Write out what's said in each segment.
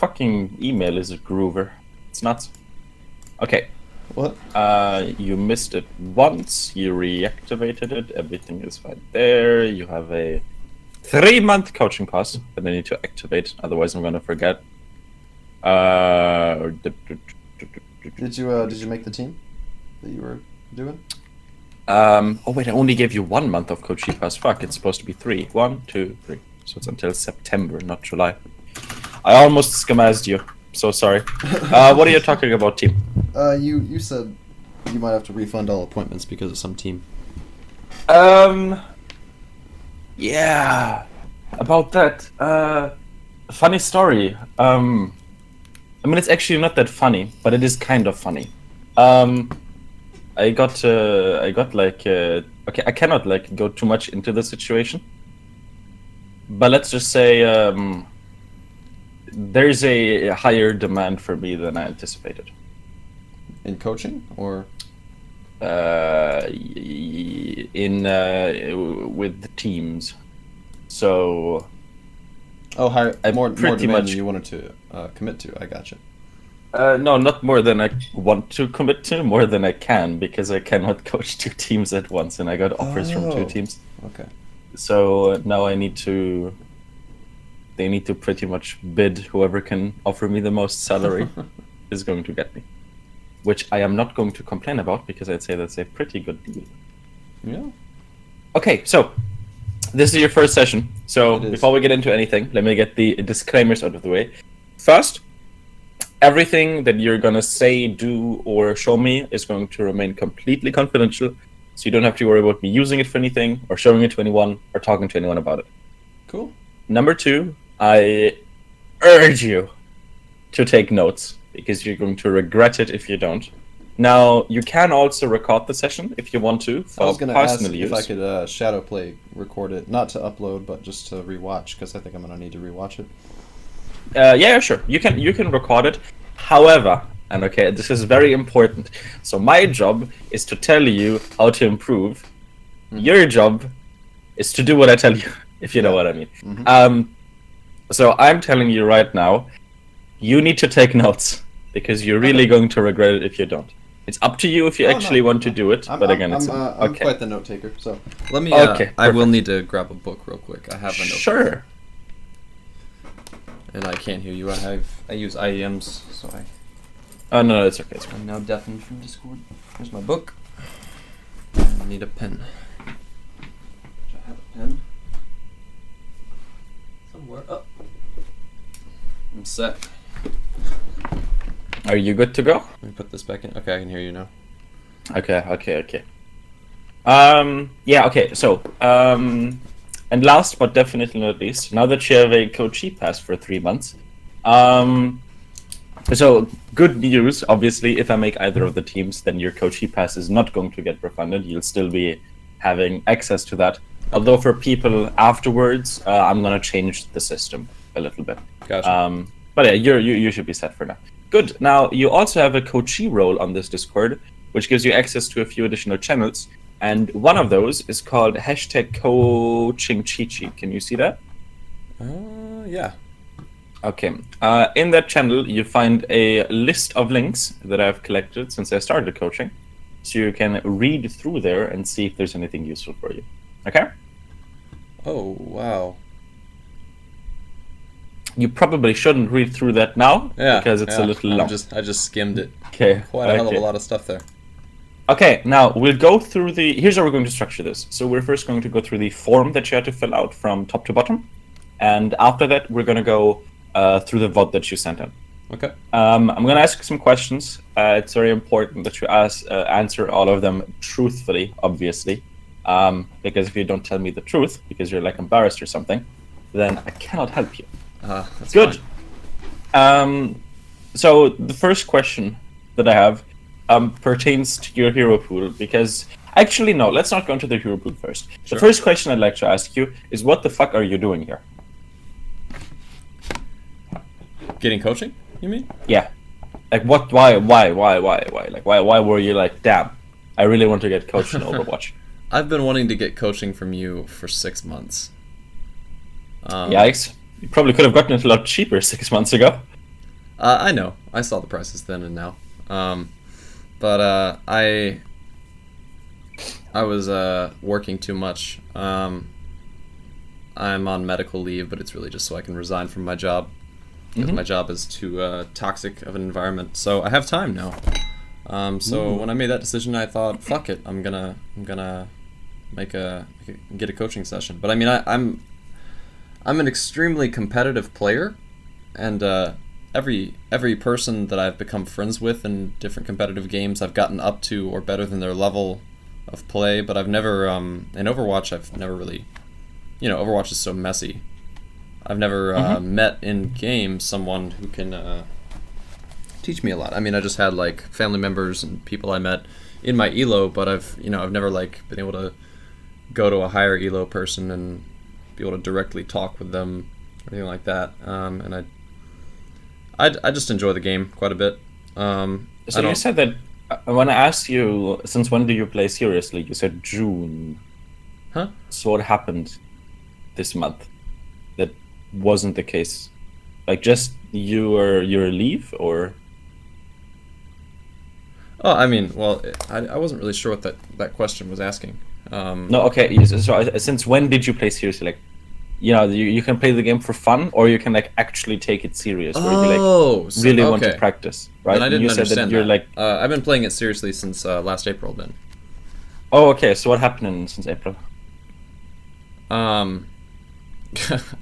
fucking email is a groover. It's nuts. Okay. What? You missed it once. You reactivated it. Everything is fine there. You have a 3-month coaching pass that I need to activate. Otherwise, I'm gonna forget. Did you make the team that you were doing? Oh wait, I only gave you 1 month of coaching pass. Fuck, it's supposed to be 3. 1, 2, 3. So it's until September, not July. I almost scammazed you. So sorry. What are you talking about, team? You said you might have to refund all appointments because of some team. Yeah. About that. Funny story. I mean, it's actually not that funny, but it is kind of funny. I got like, okay, I cannot like go too much into the situation, but let's just say, there's a higher demand for me than I anticipated. In coaching, or? With the teams. So. Oh, more pretty demand much than you wanted to commit to. I gotcha. No, not more than I want to commit to, more than I can, because I cannot coach 2 teams at once, and I got offers from 2 teams. Okay. So now I need to. They need to pretty much bid. Whoever can offer me the most salary is going to get me, which I am not going to complain about because I'd say that's a pretty good deal. Yeah. Okay, so this is your first session. So before we get into anything, let me get the disclaimers out of the way. First, everything that you're gonna say, do, or show me is going to remain completely confidential, so you don't have to worry about me using it for anything, or showing it to anyone, or talking to anyone about it. Cool. Number 2, I urge you to take notes, because you're going to regret it if you don't. Now, you can also record the session if you want to, for I was gonna personal ask use. if I could shadow play, record it, not to upload, but just to rewatch, because I think I'm gonna need to rewatch it. Yeah, sure. You can record it. However, and okay, this is very important. So my job is to tell you how to improve. Your job is to do what I tell you, if you know what I mean. So I'm telling you right now, you need to take notes, because you're really going to regret it if you don't. It's up to you if you want to do it, but again, it's I'm quite the note taker. So let me. Okay, I will need to grab a book real quick. I have a notebook. Sure. And I can't hear you. I use IEMs, so Oh no, it's okay. It's fine. I'm now deafened from Discord. Here's my book. I need a pen. I have a pen somewhere up. I'm set. Are you good to go? Let me put this back in. Okay, I can hear you now. Okay. Yeah, okay, so, and last but definitely not least, now that you have a coachee pass for 3 months, so good news, obviously, if I make either of the teams, then your coachee pass is not going to get refunded. You'll still be having access to that. Although for people afterwards, I'm gonna change the system a little bit. Gotcha. But yeah, you should be set for now. Good. Now, you also have a coachee role on this Discord, which gives you access to a few additional channels, and one of those is called #CoachingChichi. Can you see that? Yeah. Okay. In that channel, you find a list of links that I've collected since I started coaching, so you can read through there and see if there's anything useful for you. Okay? Oh, wow. You probably shouldn't read through that now, because it's a little long. I just skimmed it. Okay. Quite a hell of a lot of stuff there. Okay, now we'll go through here's how we're going to structure this. So we're first going to go through the form that you had to fill out from top to bottom, and after that we're going to go through the vote that you sent in. Okay. I'm going to ask you some questions. It's very important that you answer all of them truthfully, obviously, because if you don't tell me the truth, because you're like embarrassed or something, then I cannot help you. That's Good. fine. So the first question that I have pertains to your hero pool, because actually no, let's not go into the hero pool first. Sure. The first question I'd like to ask you is, what the fuck are you doing here? Getting coaching, you mean? Yeah. Like what? Why? Like why were you like, damn, I really want to get coached in Overwatch? I've been wanting to get coaching from you for 6 months. Yikes. You probably could have gotten it a lot cheaper 6 months ago. I know. I saw the prices then and now. But I was working too much. I'm on medical leave, but it's really just so I can resign from my job. Because my job is too toxic of an environment. So I have time now. So when I made that decision, I thought, fuck it, I'm gonna get a coaching session. But I mean, I'm an extremely competitive player, and every person that I've become friends with in different competitive games, I've gotten up to or better than their level of play. But I've never in Overwatch, I've never really, Overwatch is so messy. I've never met in game someone who can teach me a lot. I mean, I just had like family members and people I met in my elo, but I've never like been able to go to a higher elo person and be able to directly talk with them or anything like that. And I just enjoy the game quite a bit. So you said that when I asked you since when do you play seriously, you said June. Huh? So what happened this month that wasn't the case? Like just your leave or? Oh, I mean, well, I wasn't really sure what that question was asking. No, okay. So since when did you play seriously? Like, you can play the game for fun, or you can like actually take it serious. Where you really want to practice, right? And I didn't you said understand that. You're that. Like, I've been playing it seriously since last April. Then. Oh, okay. So what happened since April? I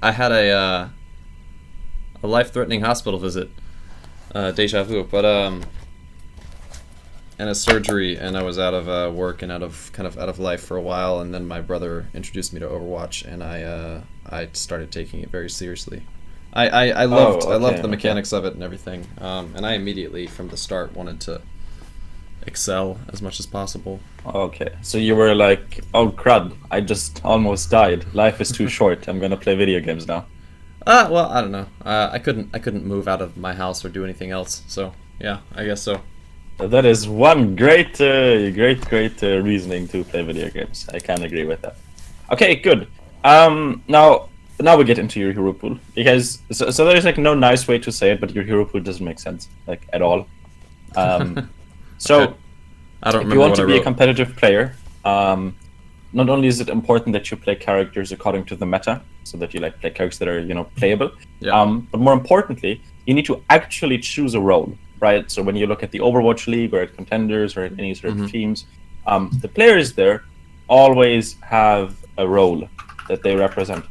had a life-threatening hospital visit, deja vu, but and a surgery, and I was out of work and out of life for a while, and then my brother introduced me to Overwatch, and I started taking it very seriously. I loved the mechanics of it and everything, and I immediately from the start wanted to excel as much as possible. Okay, so you were like, oh crud, I just almost died. Life is too short. I'm gonna play video games now. Well, I don't know. I couldn't move out of my house or do anything else. So yeah, I guess so. That is one great reasoning to play video games. I can agree with that. Okay, good. Now we get into your hero pool, because so there's like no nice way to say it, but your hero pool doesn't make sense like at all. So Okay. I don't if remember you want what to I be a wrote. competitive player, not only is it important that you play characters according to the meta, so that you like play characters that are playable, Yeah. but more importantly, you need to actually choose a role, right? So when you look at the Overwatch League or at contenders or at any sort of teams, the players there always have a role that they represent,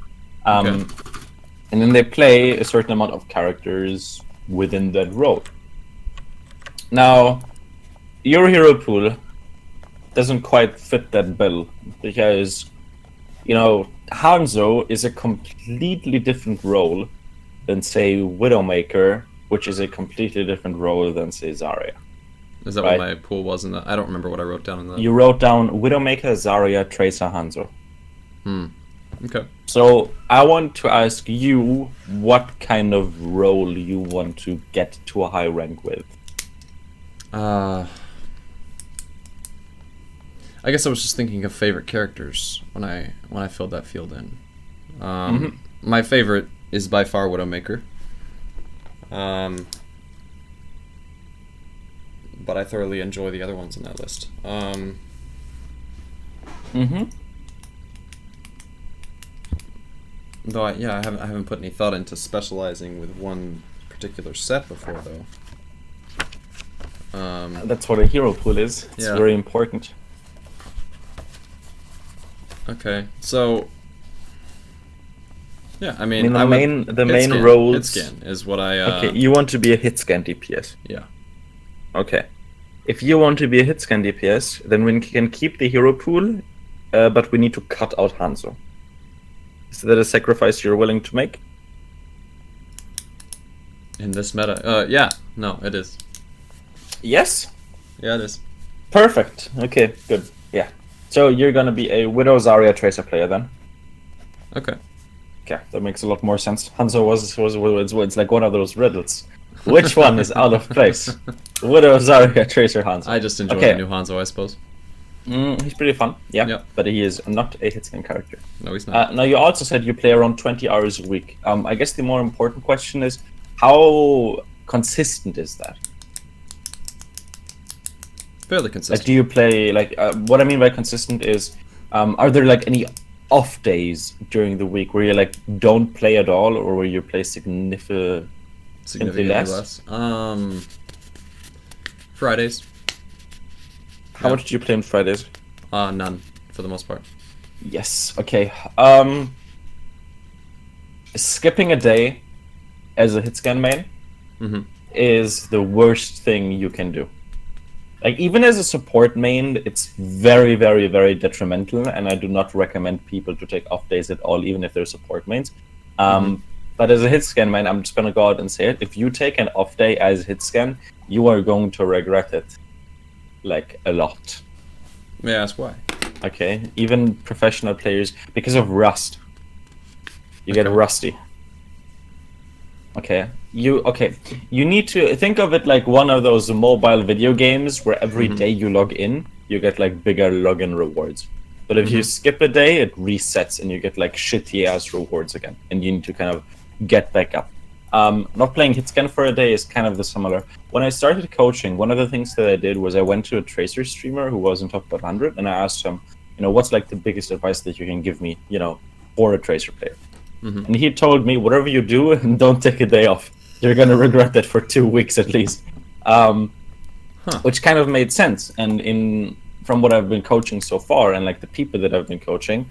Okay. and then they play a certain amount of characters within that role. Now, your hero pool doesn't quite fit that bill, because Hanzo is a completely different role than say Widowmaker, which is a completely different role than say Zarya. Is that Right. what my pool was in the? I don't remember what I wrote down in the. You wrote down Widowmaker, Zarya, Tracer, Hanzo. Okay. So I want to ask you what kind of role you want to get to a high rank with. I guess I was just thinking of favorite characters when I filled that field in. My favorite is by far Widowmaker. But I thoroughly enjoy the other ones on that list. Though I haven't put any thought into specializing with one particular set before though. That's what a hero pool is. It's Yeah. very important. Okay, so yeah, I mean, the main hit roles. scan is what I. Okay, you want to be a hit scan DPS. Yeah. Okay. If you want to be a hit scan DPS, then we can keep the hero pool, but we need to cut out Hanzo. Is that a sacrifice you're willing to make? In this meta, yeah, no, it is. Yes. Yeah, it is. Perfect. Okay, good. Yeah. So you're gonna be a Widow, Zarya, Tracer player then. Okay. Okay, that makes a lot more sense. Hanzo it's like one of those riddles. Which one is out of place? Widow, Zarya, Tracer, Hanzo. I just enjoy Okay. the new Hanzo, I suppose. He's pretty fun, yeah, Yep. but he is not a hitscan character. No, he's not. Now, you also said you play around 20 hours a week. I guess the more important question is, how consistent is that? Fairly Like, consistent. do you play like what I mean by consistent is, are there like any off days during the week where you like don't play at all, or where you play Significantly less? less. Fridays. How Yeah. much do you play on Fridays? None for the most part. Yes. Okay. Skipping a day as a hit scan main Mm-hmm. is the worst thing you can do. Like, even as a support main, it's very, very, very detrimental, and I do not recommend people to take off days at all, even if they're support mains. But as a hit scan main, I'm just gonna go out and say it. If you take an off day as hit scan, you are going to regret it, like, a lot. May I ask why? Okay, even professional players, because of rust. You get Okay. rusty. Okay, you need to think of it like one of those mobile video games where every day you log in, you get like bigger login rewards. But if you skip a day, it resets and you get like shitty ass rewards again, and you need to kind of get back up. Not playing hitscan for a day is kind of the similar. When I started coaching, one of the things that I did was I went to a tracer streamer who was in top 100, and I asked him, what's like the biggest advice that you can give me, for a tracer player. And he told me, whatever you do, don't take a day off. You're gonna regret that for 2 weeks at least. Which kind of made sense. And from what I've been coaching so far, and like the people that I've been coaching,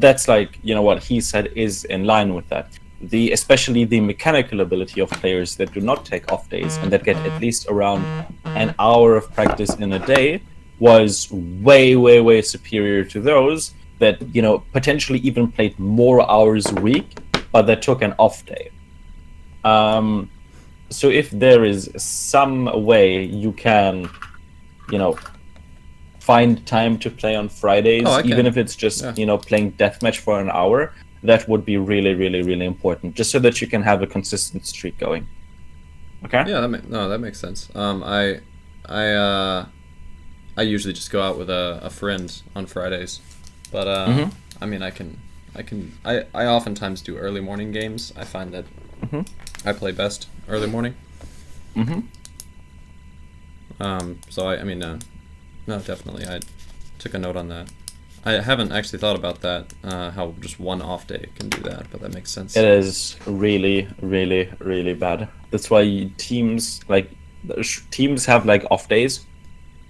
that's like, what he said is in line with that. Especially the mechanical ability of players that do not take off days and that get at least around an hour of practice in a day was way, way, way superior to those that, potentially even played more hours a week, but that took an off day. So if there is some way you can, find time to play on Fridays, even if it's just, playing deathmatch for an hour, that would be really, really, really important, just so that you can have a consistent streak going. Okay? Yeah, that makes sense. I usually just go out with a friend on Fridays, but I mean, I oftentimes do early morning games. I find that I play best early morning. So I mean, no, definitely, I took a note on that. I haven't actually thought about that, how just one off day can do that, but that makes sense. It is really, really, really bad. That's why teams have like off days,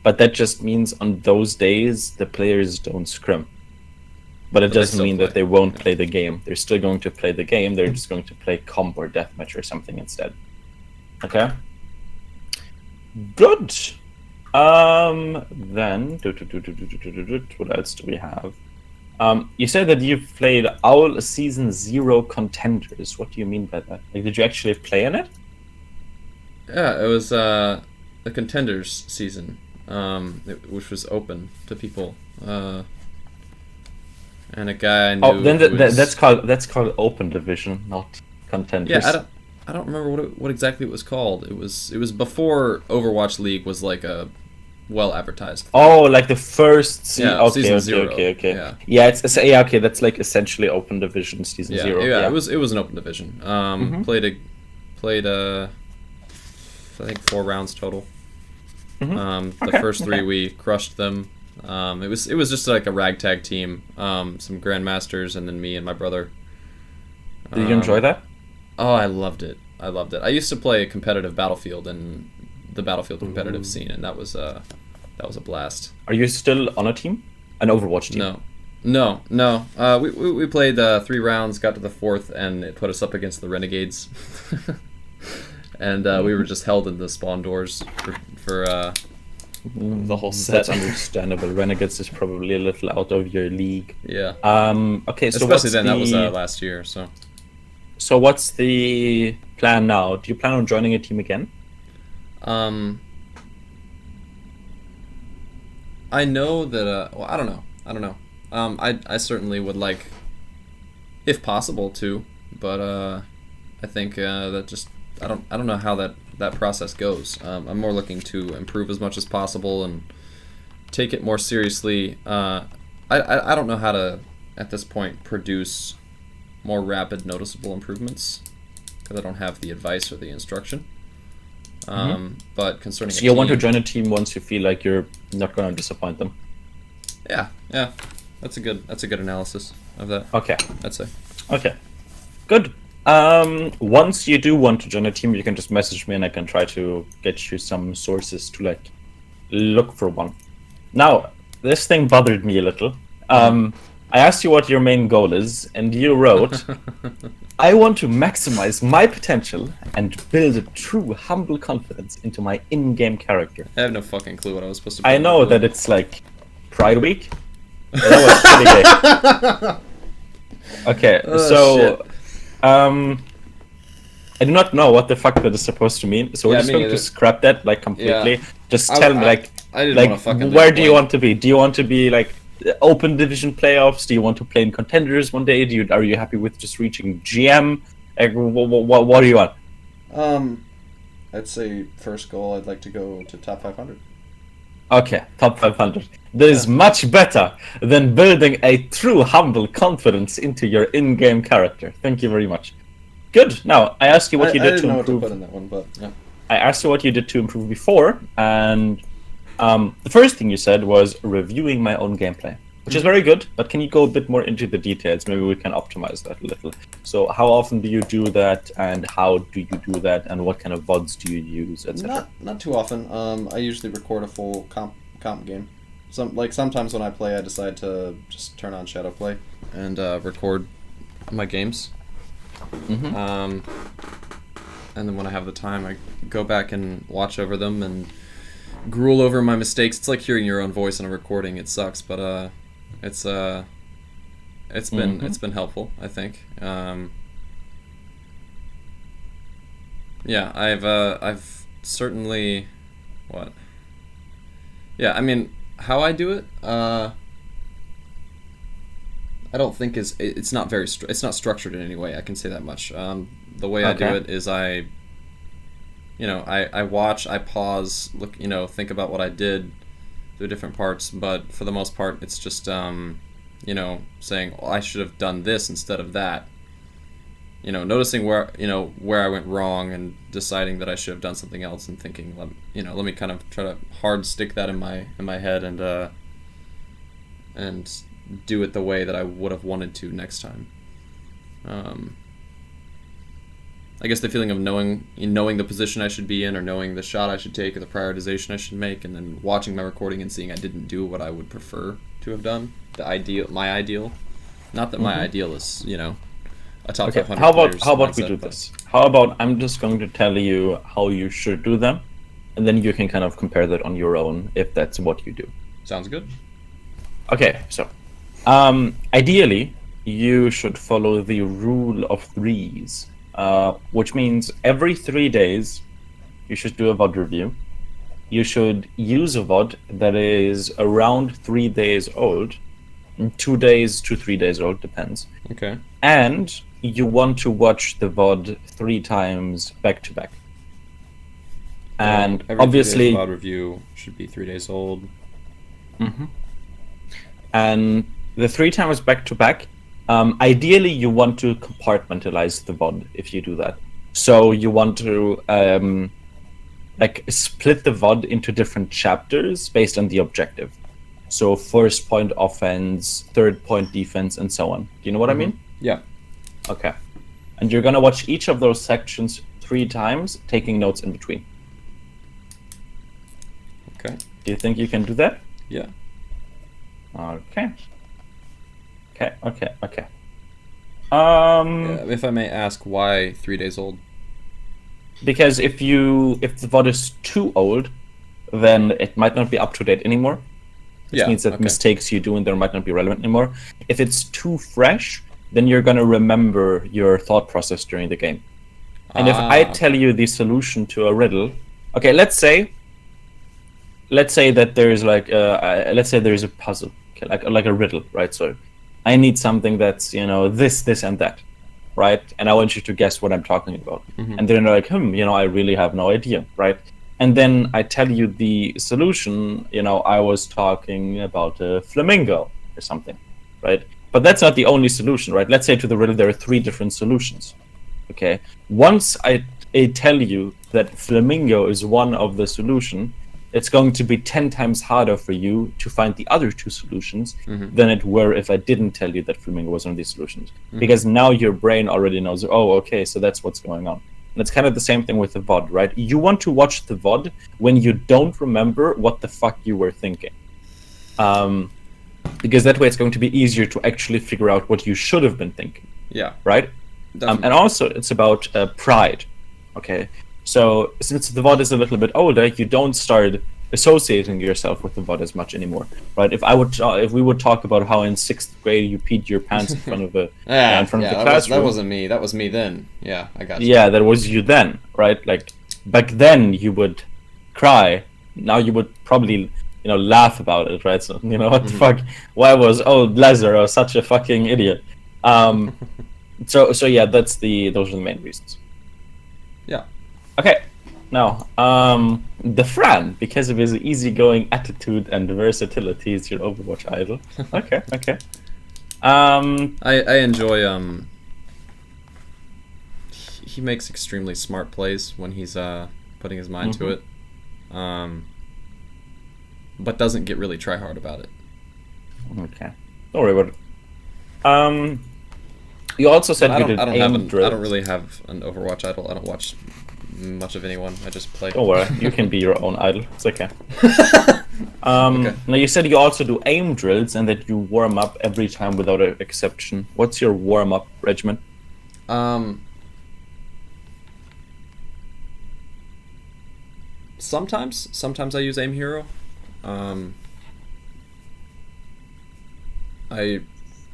but that just means on those days the players don't scrim. But it doesn't mean that they won't play the game. They're still going to play the game. They're just going to play comp or deathmatch or something instead. Okay? Good. Then what else do we have? You said that you've played Owl Season 0 Contenders. What do you mean by that? Like, did you actually play in it? Yeah, it was the Contenders season, which was open to people. And a guy I knew. Oh, then that's called Open Division, not Contenders. Yeah, I don't remember what exactly it was called. It was before Overwatch League was like a well advertised thing. Oh, like the first season. Yeah, season 0. Okay. Yeah, okay. That's like essentially Open Division season 0. Yeah, it was an open division. Played I think 4 rounds total. The first 3 we crushed them. It was just like a ragtag team, some grandmasters, and then me and my brother. Did you enjoy that? Oh, I loved it. I used to play competitive Battlefield in the Battlefield competitive scene, and that was a blast. Are you still on a team? An Overwatch team? No. We played 3 rounds, got to the 4th, and it put us up against the Renegades. And we were just held in the spawn doors for the whole set. That's understandable. Renegades is probably a little out of your league. Yeah. Okay, so especially then, that was last year, so. So what's the plan now? Do you plan on joining a team again? I know that. Well, I don't know. I certainly would like, if possible, to, but I think that just I don't know how that process goes. I'm more looking to improve as much as possible and take it more seriously. I don't know how to at this point produce more rapid, noticeable improvements because I don't have the advice or the instruction. But concerning So a you want to team- join a team once you feel like you're not going to disappoint them. Yeah, that's a good analysis of that. Okay. I'd say. Okay. Good. Once you do want to join a team, you can just message me and I can try to get you some sources to like look for one. Now, this thing bothered me a little. I asked you what your main goal is, and you wrote, I want to maximize my potential and build a true humble confidence into my in-game character. I have no fucking clue what I was supposed to. Put I in know that that it's like Pride Week. That was pretty gay. Okay, so I do not know what the fuck that is supposed to mean, so we're Yeah, just me going to neither. scrap that like completely. Yeah. Just tell me I didn't like want to fucking. where do you want to be? Do you want to be like open division playoffs? Do you want to play in contenders one day? Are you happy with just reaching GM? Like, what do you want? I'd say first goal, I'd like to go to top 500. Okay, top 500. That is much better than building a true humble confidence into your in-game character. Thank you very much. Good. Now, I asked you what you I did didn't to know what to improve. put in that one, but yeah. I asked you what you did to improve before, and the first thing you said was reviewing my own gameplay, which is very good, but can you go a bit more into the details? Maybe we can optimize that a little. So how often do you do that, and how do you do that, and what kind of VODs do you use, etc.? Not too often. I usually record a full comp game. Sometimes when I play, I decide to just turn on Shadow Play and record my games. Mm-hmm. And then when I have the time, I go back and watch over them and drool over my mistakes. It's like hearing your own voice in a recording. It sucks, but it's been helpful, I think. Yeah, I've certainly what. Yeah, I mean, how I do it, I don't think it's not very it's not structured in any way. I can say that much. The way I do it is I watch, I pause, look, think about what I did through different parts, but for the most part, it's just saying, oh, I should have done this instead of that. Noticing where I went wrong and deciding that I should have done something else, and thinking, let me kind of try to hard stick that in my head and do it the way that I would have wanted to next time. I guess the feeling of knowing the position I should be in, or knowing the shot I should take, or the prioritization I should make, and then watching my recording and seeing I didn't do what I would prefer to have done. My ideal. Not that my ideal is, a top 500 How player's about we mindset, do but- this? How about I'm just going to tell you how you should do them, and then you can kind of compare that on your own if that's what you do. Sounds good. Okay, so ideally you should follow the rule of threes, which means every 3 days you should do a VOD review. You should use a VOD that is around 3 days old, 2 days to 3 days old, depends. Okay. And you want to watch the VOD 3 times back to back. And every obviously, VOD review should be 3 days old. and the 3 times back to back, ideally you want to compartmentalize the VOD if you do that. So you want to split the VOD into different chapters based on the objective. So first point offense, third point defense, and so on. Do you know what I mean? Yeah. Okay. And you're gonna watch each of those sections 3 times, taking notes in between. Okay. Do you think you can do that? Yeah. Okay. Okay. If I may ask, why 3 days old? Because if the VOD is too old, then it might not be up to date anymore. Which means that mistakes you do in there might not be relevant anymore. If it's too fresh, then you're gonna remember your thought process during the game. And if I tell you the solution to a riddle, okay, let's say that there's let's say there's a puzzle, okay, like a riddle, right? So I need something that's this and that, right? And I want you to guess what I'm talking about. And then you're like, I really have no idea, right? And then I tell you the solution, I was talking about a flamingo or something, right? But that's not the only solution, right? Let's say to the riddle there are 3 different solutions, okay? Once I tell you that Flamingo is one of the solution, it's going to be 10 times harder for you to find the other two solutions than it were if I didn't tell you that Flamingo was one of these solutions. Because now your brain already knows, oh, okay, so that's what's going on. And it's kind of the same thing with the VOD, right? You want to watch the VOD when you don't remember what the fuck you were thinking. Because that way it's going to be easier to actually figure out what you should have been thinking. Yeah. Right? And also, it's about pride. Okay? So, since the VOD is a little bit older, you don't start associating yourself with the VOD as much anymore, right? If we would talk about how in 6th grade you peed your pants in front of the classroom, that wasn't me. That was me then. Yeah, I got you. Yeah, that was you then, right? Like back then you would cry. Now you would probably laugh about it, right? So what the fuck? Why was old Lazaro such a fucking idiot? So yeah, those are the main reasons. Yeah. Okay. Now, the Fran, because of his easygoing attitude and versatility, is your Overwatch idol. Okay. I enjoy he makes extremely smart plays when he's putting his mind to it. But doesn't get really try hard about it. Okay. Don't worry about it. You also said you did aim drills. I don't really have an Overwatch idol. I don't watch much of anyone. I just play. Don't worry, you can be your own idol. It's okay. Now you said you also do aim drills and that you warm up every time without an exception. What's your warm up regimen? Sometimes I use aim hero. I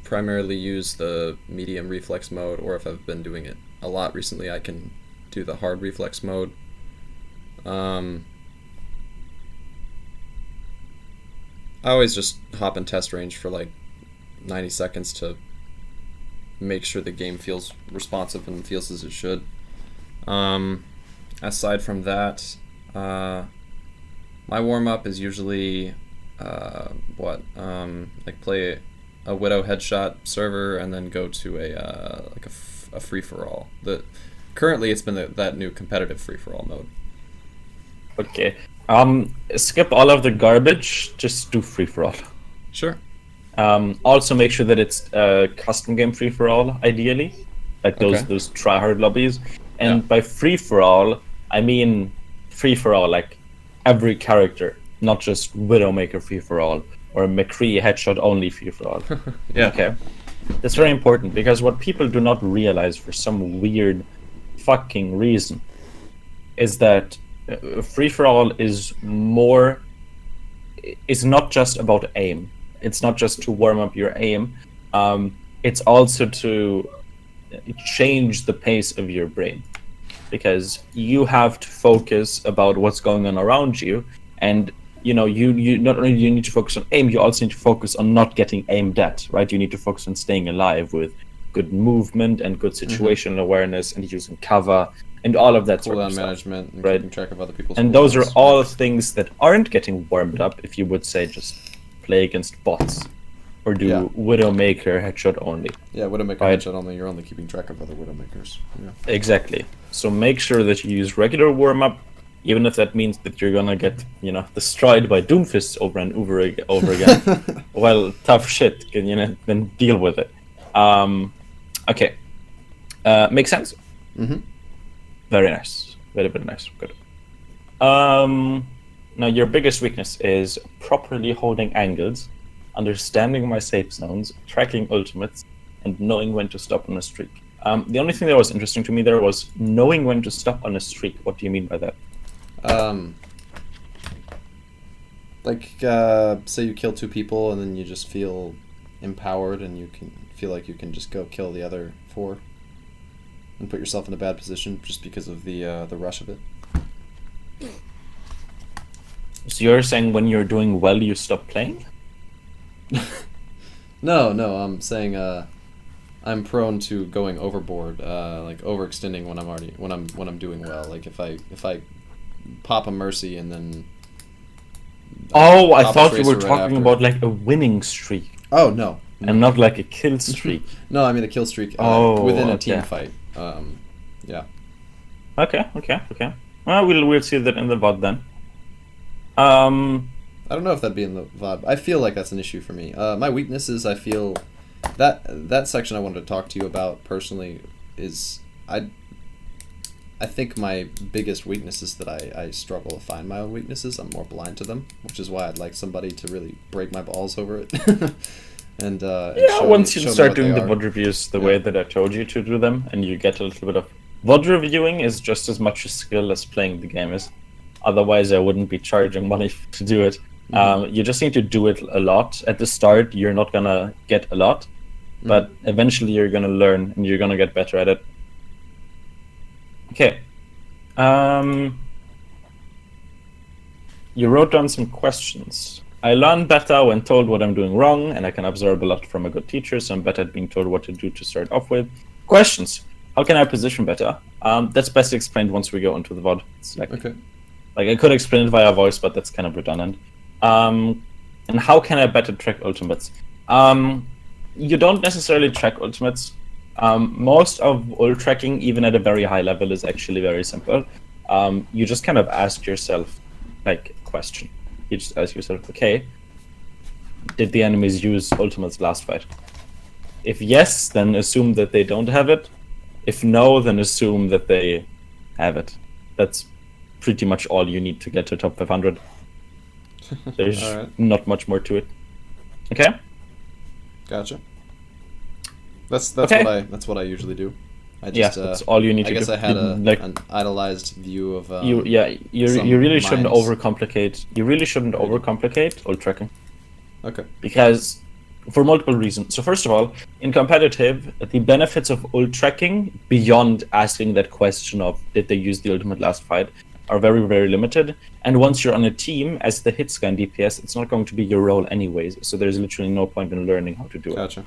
primarily use the medium reflex mode, or if I've been doing it a lot recently, I can do the hard reflex mode. I always just hop in test range for like 90 seconds to make sure the game feels responsive and feels as it should. Aside from that, my warm-up is usually like play a Widow headshot server and then go to a free-for-all. Currently it's been that new competitive free-for-all mode. Okay. Skip all of the garbage, just do free-for-all. Sure. Also make sure that it's custom game free-for-all, ideally. Like those try-hard lobbies. And by free-for-all, I mean free-for-all, like every character, not just Widowmaker free-for-all, or McCree headshot only free-for-all. Yeah. Okay. That's very important, because what people do not realize for some weird fucking reason is that free-for-all is not just about aim. It's not just to warm up your aim. It's also to change the pace of your brain, because you have to focus about what's going on around you, and you not only do you need to focus on aim, you also need to focus on not getting aimed at, right? You need to focus on staying alive with good movement and good situational awareness and using cover and all of that sort of stuff. Management and right? keeping track of other people's and those are all things that aren't getting warmed up if you would say just play against bots or do Widowmaker headshot only. Yeah, Widowmaker headshot only. You're only keeping track of other Widowmakers. Yeah. Exactly. So make sure that you use regular warm-up, even if that means that you're gonna get, destroyed by Doomfists over and over again. Well, tough shit. Then deal with it. Okay. Makes sense? Mm-hmm. Very nice. Very, very nice. Good. Now, your biggest weakness is properly holding angles, understanding my safe zones, tracking ultimates, and knowing when to stop on a streak. The only thing that was interesting to me there was knowing when to stop on a streak. What do you mean by that? Say you kill 2 people and then you just feel empowered and you can feel like you can just go kill the other 4 and put yourself in a bad position just because of the rush of it. So you're saying when you're doing well, you stop playing? No, I'm saying I'm prone to going overboard, like overextending when I'm doing well. Like if I pop a Mercy and then I thought you were talking about like a winning streak. Oh no. And not like a kill streak. No, I mean a kill streak within a team fight. Yeah. Okay. We'll see that in the VOD then. Um, I don't know if that'd be in the VOD. I feel like that's an issue for me. My weaknesses, I feel that section I wanted to talk to you about personally is I think my biggest weakness is that I struggle to find my own weaknesses. I'm more blind to them, which is why I'd like somebody to really break my balls over it. and once you show me start what doing they the are. VOD reviews the way that I told you to do them, and you get a little bit of VOD reviewing is just as much a skill as playing the game is. Otherwise, I wouldn't be charging money to do it. You just need to do it a lot. At the start, you're not gonna get a lot, but eventually you're gonna learn and you're gonna get better at it. Okay. You wrote down some questions. I learn better when told what I'm doing wrong, and I can absorb a lot from a good teacher, so I'm better at being told what to do to start off with. Questions. How can I position better? That's best explained once we go into the VOD. It's Okay. like I could explain it via voice, but that's kind of redundant. And how can I better track ultimates? You don't necessarily track ultimates. Most of ult tracking, even at a very high level, is actually very simple. You just kind of ask yourself, like, a question. You just ask yourself, okay, did the enemies use ultimates last fight? If yes, then assume that they don't have it. If no, then assume that they have it. That's pretty much all you need to get to top 500. There's Alright. not much more to it. Okay? Gotcha. That's Okay. what I usually do. I Yeah, just that's all you need I to guess do. I had Like, an idolized view of you some really shouldn't minds. overcomplicate. You really shouldn't overcomplicate ult tracking Okay. because for multiple reasons. So first of all, in competitive, the benefits of ult tracking beyond asking that question of did they use the ultimate last fight are very, very limited. And once you're on a team as the hit scan DPS, it's not going to be your role anyways. So there's literally no point in learning how to do it. Gotcha.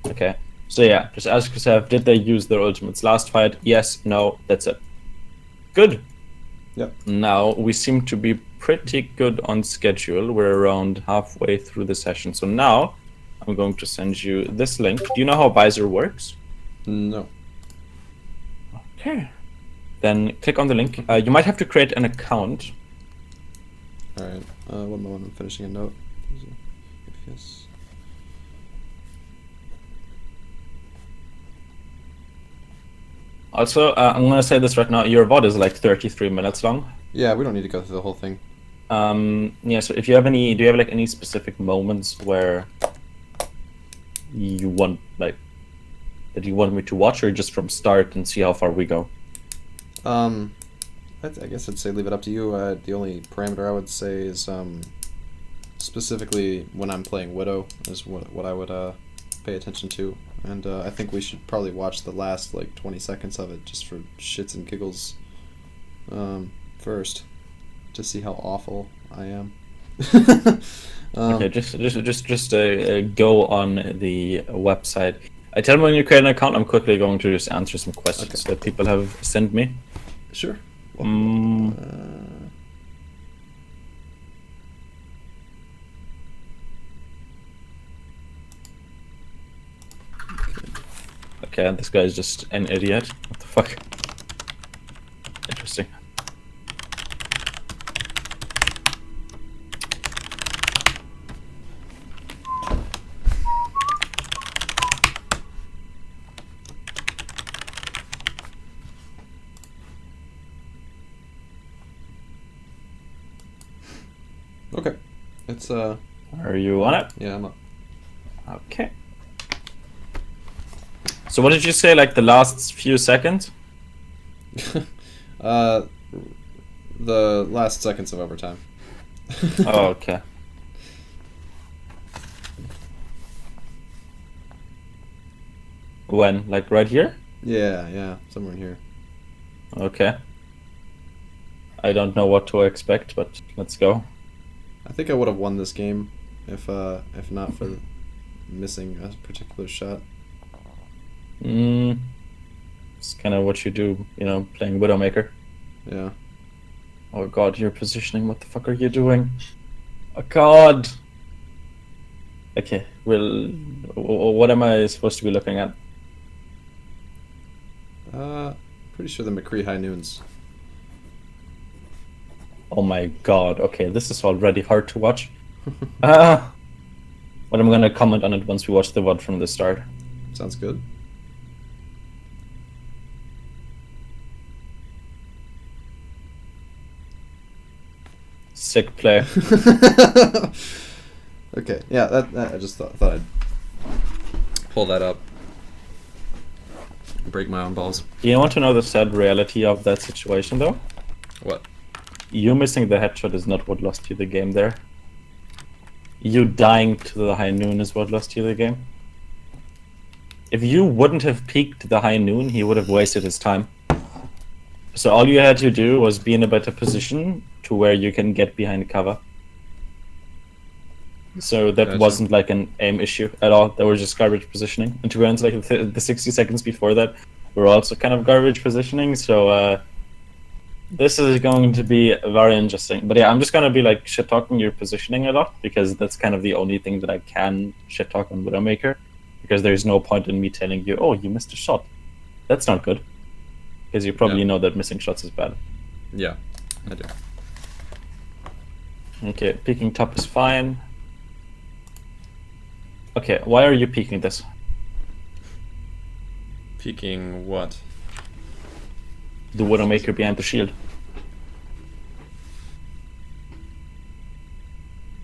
Okay. So yeah, just ask yourself, did they use their ultimates last fight? Yes, no, that's it. Good. Yep. Now we seem to be pretty good on schedule. We're around halfway through the session. So now I'm going to send you this link. Do you know how Visor works? No. Okay. Then click on the link. You might have to create an account. Alright. One moment, I'm finishing a note. Yes. Also, I'm going to say this right now. Your VOD is like 33 minutes long. Yeah, we don't need to go through the whole thing. Yeah, so if you have any, do you have like any specific moments where you want, like, that you want me to watch, or just from start and see how far we go? I guess I'd say leave it up to you. The only parameter I would say is specifically when I'm playing Widow is what I would pay attention to, and I think we should probably watch the last like 20 seconds of it just for shits and giggles first, to see how awful I am. Okay, just go on the website. I tell me when you create an account. I'm quickly going to just answer some questions that people have sent me. Sure. Okay, this guy is just an idiot. What the fuck? Interesting. Okay. It's Are you on it? yeah, I'm up. Okay. So what did you say, like the last few seconds? The last seconds of overtime. Oh, okay. When? Like right here? Yeah, somewhere in here. Okay. I don't know what to expect, but let's go. I think I would have won this game if not for missing a particular shot. It's kind of what you do, you know, playing Widowmaker. Yeah. Oh god, you're positioning. What the fuck are you doing? Oh god. Okay, well, what am I supposed to be looking at? Pretty sure the McCree High Noons. Oh my god. Okay, this is already hard to watch. But I'm gonna comment on it once we watch the VOD from the start. Sounds good. Sick play. Okay, yeah, that I just thought I'd pull that up. Break my own balls. Do you want to know the sad reality of that situation, though? What? You missing the headshot is not what lost you the game there. You dying to the high noon is what lost you the game. If you wouldn't have peeked the high noon, he would have wasted his time. So all you had to do was be in a better position to where you can get behind cover. So that Gotcha. wasn't like an aim issue at all. That was just garbage positioning. And to be honest, like the 60 seconds before that were also kind of garbage positioning. So this is going to be very interesting. But yeah, I'm just gonna be like shit talking your positioning a lot because that's kind of the only thing that I can shit talk on Widowmaker. Because there's no point in me telling you, oh, you missed a shot. That's not good. Because you probably know that missing shots is bad. Yeah, I do. Okay, peeking top is fine. Okay, why are you peeking this? Peeking what? The Widowmaker behind the shield.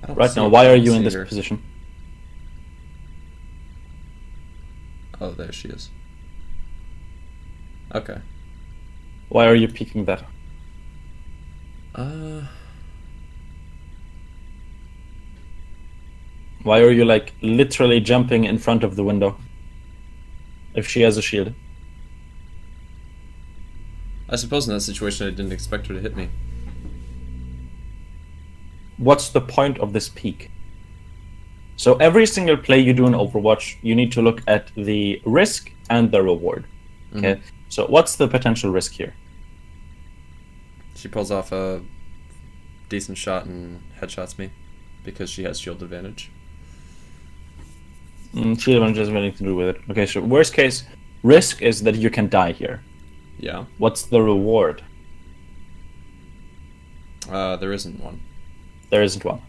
I don't Right see now, it. why I are don't you in see this her. position? Oh, there she is. Okay. Why are you peeking that? Why are you like literally jumping in front of the window? If she has a shield. I suppose in that situation I didn't expect her to hit me. What's the point of this peek? So every single play you do in Overwatch, you need to look at the risk and the reward. Okay. So what's the potential risk here? She pulls off a decent shot and headshots me because she has shield advantage. Shield advantage has anything to do with it. Okay, so worst case risk is that you can die here. Yeah. What's the reward? There isn't one. There isn't one.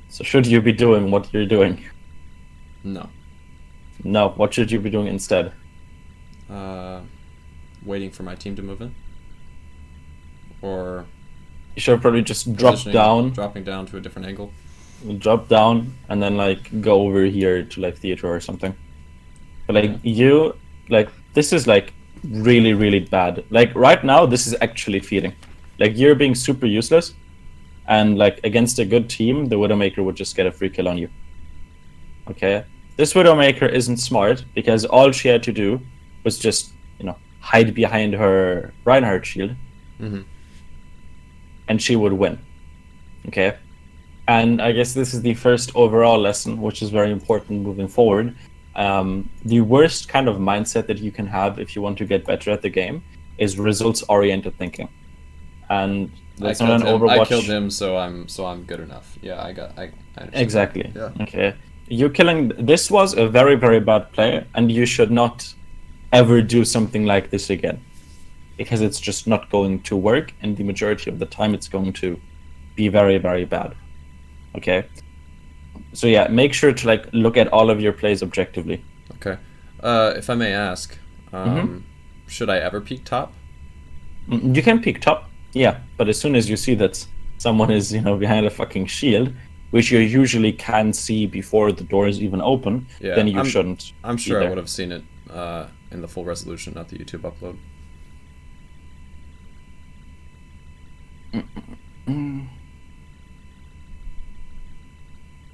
So should you be doing what you're doing? No. No. What should you be doing instead? Waiting for my team to move in. Or You should probably just drop positioning- down, dropping down to a different angle. and then like go over here to like theater or something. But like this is like really, really bad. Like right now, this is actually feeding. Like you're being super useless, and like against a good team, the Widowmaker would just get a free kill on you. Okay, this Widowmaker isn't smart because all she had to do was just hide behind her Reinhardt shield, and she would win. Okay, and I guess this is the first overall lesson, which is very important moving forward. The worst kind of mindset that you can have if you want to get better at the game is results-oriented thinking, and that's not an Overwatch. I killed him, so I'm good enough. Yeah, I understand. Exactly. Yeah. Okay. You killing. This was a very, very bad play, and you should not ever do something like this again, because it's just not going to work, and the majority of the time it's going to be very, very bad. Okay. So yeah, make sure to like look at all of your plays objectively. Okay. If I may ask, should I ever peek top? You can peek top, yeah, but as soon as you see that someone is behind a fucking shield, which you usually can see before the door is even open, Yeah, then you shouldn't. I'm sure either. I would have seen it in the full resolution, not the YouTube upload.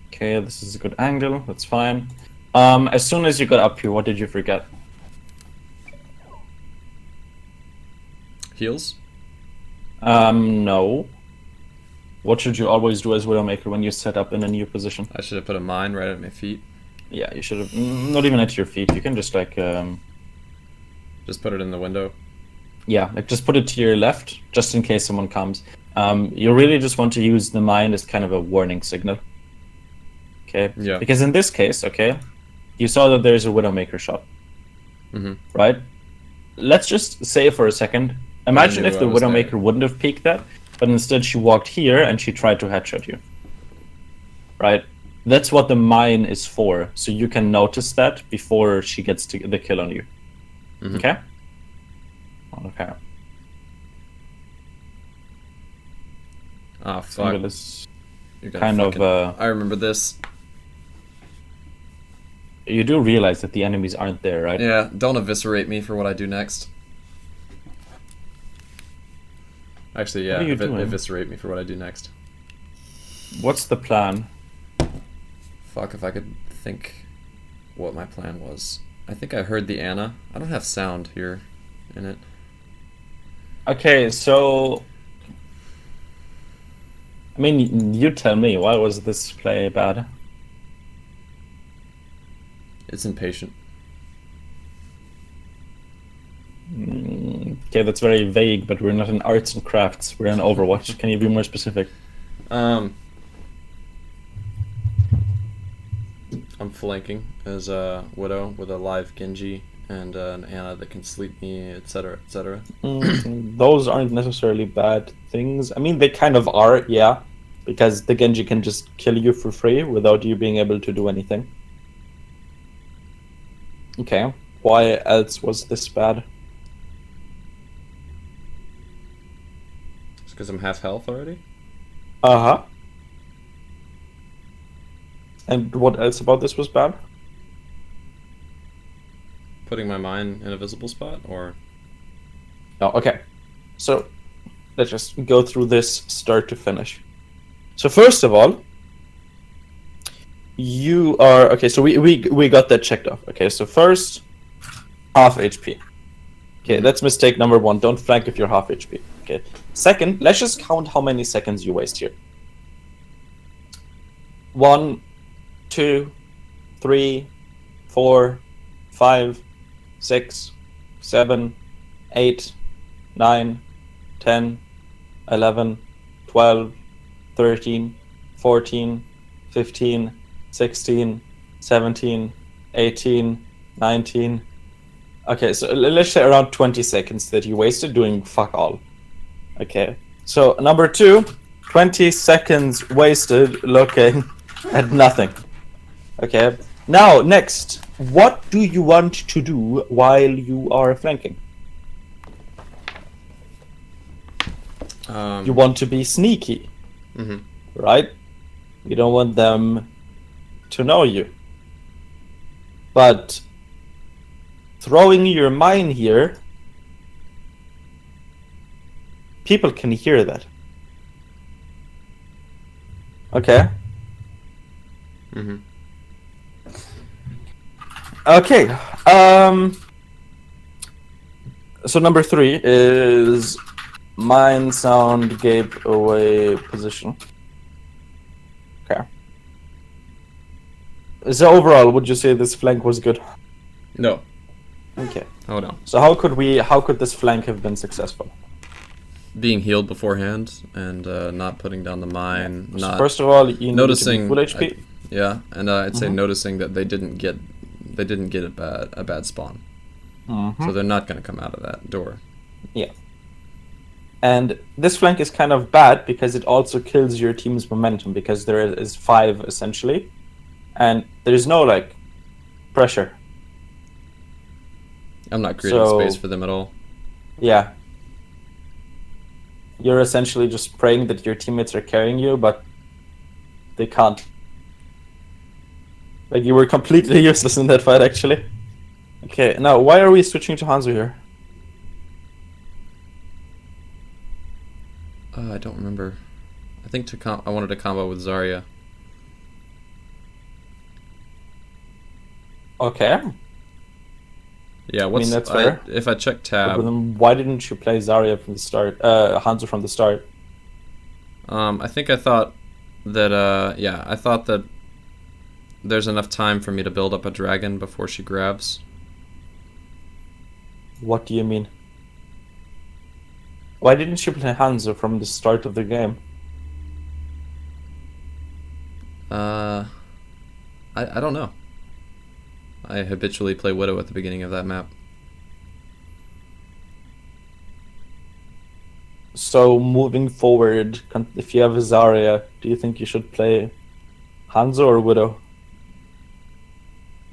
Okay, this is a good angle. That's fine. As soon as you got up here, what did you forget? Heals? No. What should you always do as Widowmaker when you set up in a new position? I should have put a mine right at my feet. Yeah, you should have. Not even at your feet. You can just like. Just put it in the window. Yeah, like just put it to your left, just in case someone comes. You really just want to use the mine as kind of a warning signal. Okay. Yeah. Because in this case, okay, you saw that there's a Widowmaker shot. Right? Let's just say for a second. Imagine knew if the I was Widowmaker there. wouldn't have peeked that. but instead she walked here and she tried to headshot you. Right? That's what the mine is for, so you can notice that before she gets the kill on you. Mhm. Okay? Okay. Oh So fuck! this You're gonna kind fucking- of I remember this. you do realize that the enemies aren't there, right? Yeah, don't eviscerate me for what I do next. Actually, yeah, What are you doing? eviscerate me for what I do next. What's the plan? Fuck, if I could think what my plan was. I think I heard the Anna. I don't have sound here in it. Okay, so I mean, you tell me, why was this play bad? It's impatient. Okay, that's very vague, but we're not in arts and crafts. We're in Overwatch. Can you be more specific? I'm flanking as a Widow with a live Genji and an Anna that can sleep me, etc., etc. Those aren't necessarily bad things. I mean, they kind of are, yeah, because the Genji can just kill you for free without you being able to do anything. Okay, why else was this bad? It's because I'm half health already? Uh-huh. And what else about this was bad? Putting my mine in a visible spot, or... No, okay. So, let's just go through this start to finish. So first of all, you are... Okay, so we got that checked off. Okay, so first, half HP. Okay, that's mistake number one. Don't flank if you're half HP. Okay. Second, let's just count how many seconds you waste here. 1, 2, 3, 4, 5, 6, 7, 8, 9, 10, 11, 12, 13, 14, 15, 16, 17, 18, 19. Okay, so let's say around 20 seconds that you wasted doing fuck all. Okay, so number 2, 20 seconds wasted looking at nothing. Okay, now next, what do you want to do while you are flanking? You want to be sneaky, right? You don't want them to know you. But throwing your mine here, people can hear that. Okay. Okay. So number 3 is mine sound gave away position. Okay. So overall, would you say this flank was good? No. Okay. Oh no. So how could this flank have been successful? Being healed beforehand and not putting down the mine. So Not first of all, you noticing need to be full HP. yeah, and I'd say noticing that they didn't get a bad spawn, so they're not going to come out of that door. Yeah. And this flank is kind of bad because it also kills your team's momentum because there is 5 essentially, and there's no like pressure. I'm not creating So- space for them at all. Yeah. You're essentially just praying that your teammates are carrying you, but they can't. Like, you were completely useless in that fight, actually. Okay, now, why are we switching to Hanzo here? I don't remember. I think I wanted to combo with Zarya. Okay. Yeah, what's that's fair. if I check But tab, then why didn't you play Zarya from the start? Hanzo from the start? I think I thought that I thought that there's enough time for me to build up a dragon before she grabs. What do you mean? Why didn't you play Hanzo from the start of the game? I don't know. I habitually play Widow at the beginning of that map. So moving forward, if you have Zarya, do you think you should play Hanzo or Widow?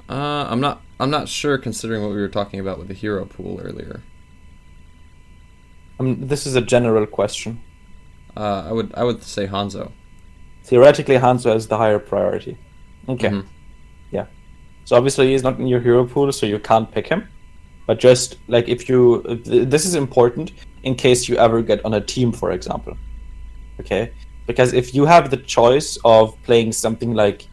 I'm not sure considering what we were talking about with the hero pool earlier. This is a general question. I would say Hanzo. Theoretically, Hanzo has the higher priority. Okay. Mhm. Yeah. So obviously he's not in your hero pool, so you can't pick him. But just like if you, this is important in case you ever get on a team, for example. Okay. Because if you have the choice of playing something like,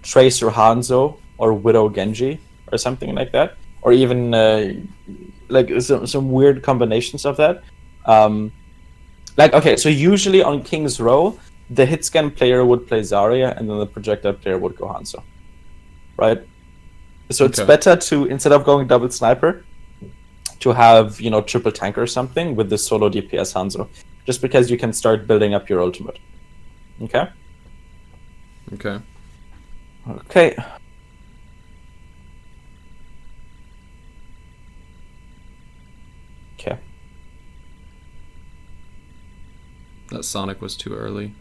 Tracer Hanzo or Widow Genji or something like that, or even like some weird combinations of that. Okay, so usually on King's Row, the hit scan player would play Zarya, and then the projectile player would go Hanzo, right? So it's Okay. better to, instead of going double sniper, to have triple tank or something with the solo DPS Hanzo, just because you can start building up your ultimate. Okay. Okay. Okay. Okay. That Sonic was too early.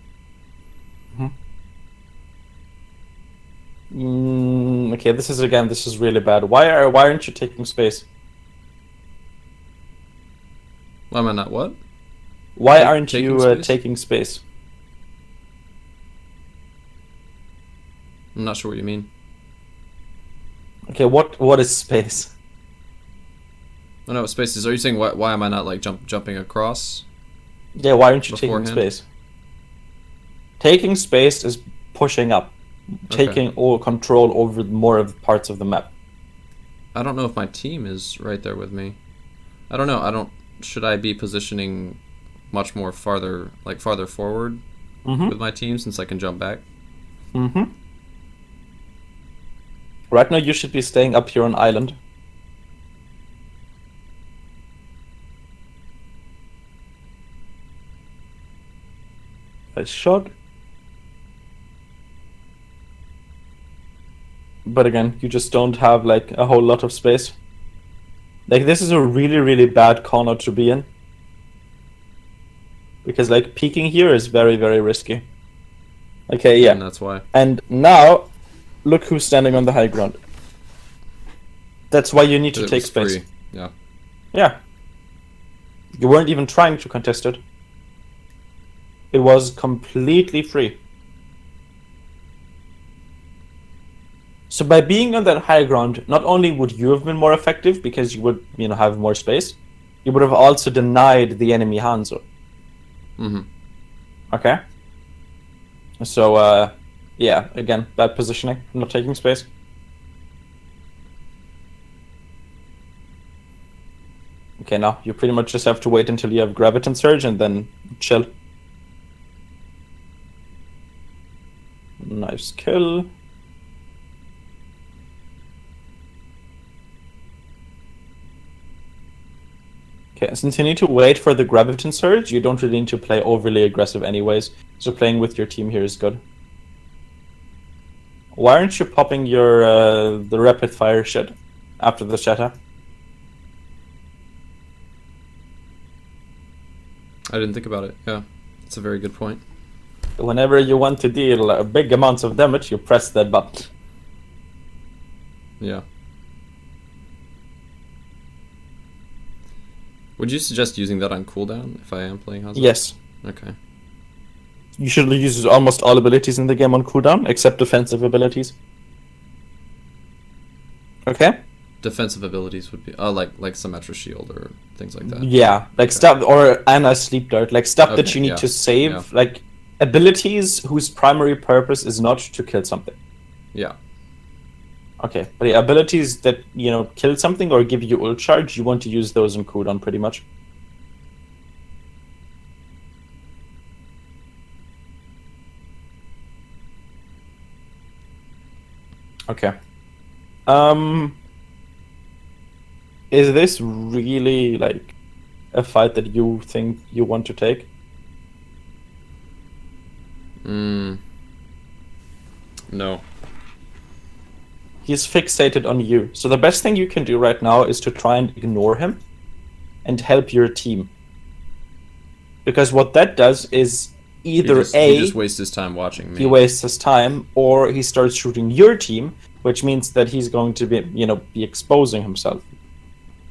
Okay, this is really bad. Why aren't you taking space? Why am I not what? Why aren't taking you space? taking space? I'm not sure what you mean. Okay, what is space? I know what space is. Are you saying why am I not like jumping across? Yeah, why aren't you taking Beforehand? space? Taking space is pushing up, Okay. taking all control over more of the parts of the map. I don't know if my team is right there with me. I don't know. Should I be positioning much more farther forward Mm-hmm. with my team since I can jump back? Mm-hmm. Right now, you should be staying up here on island. Nice shot. But again, you just don't have like a whole lot of space. Like this is a really, really bad corner to be in. Because like peeking here is very, very risky. Okay, yeah. And that's why. And now, look who's standing on the high ground. That's why you need to It take was space. free. Yeah. Yeah. You weren't even trying to contest it. It was completely free. So by being on that high ground, not only would you have been more effective because you would, have more space, you would have also denied the enemy Hanzo. Mm-hmm. Okay? So, yeah, again, bad positioning, not taking space. Okay, now you pretty much just have to wait until you have Graviton Surge and then chill. Nice kill. Okay, since you need to wait for the Graviton Surge, you don't really need to play overly aggressive anyways, so playing with your team here is good. Why aren't you popping your the rapid fire shit after the shatter? I didn't think about it. Yeah, that's a very good point. Whenever you want to deal big amounts of damage, you press that button. Yeah. Would you suggest using that on cooldown if I am playing Hanzo? Yes. Okay. You should use almost all abilities in the game on cooldown, except defensive abilities. Okay? Defensive abilities would be like Symmetra Shield or things like that. Yeah, like stuff, or Anna Sleep Dart, like stuff that Okay, you need yeah, to save, yeah. like abilities whose primary purpose is not to kill something. Yeah. Okay, but the abilities that, kill something or give you ult charge, you want to use those on cooldown pretty much. Okay. Is this really, like, a fight that you think you want to take? No. He's fixated on you. So the best thing you can do right now is to try and ignore him and help your team. because what that does is either he just wastes his time watching me. he wastes his time, or he starts shooting your team, which means that he's going to be exposing himself.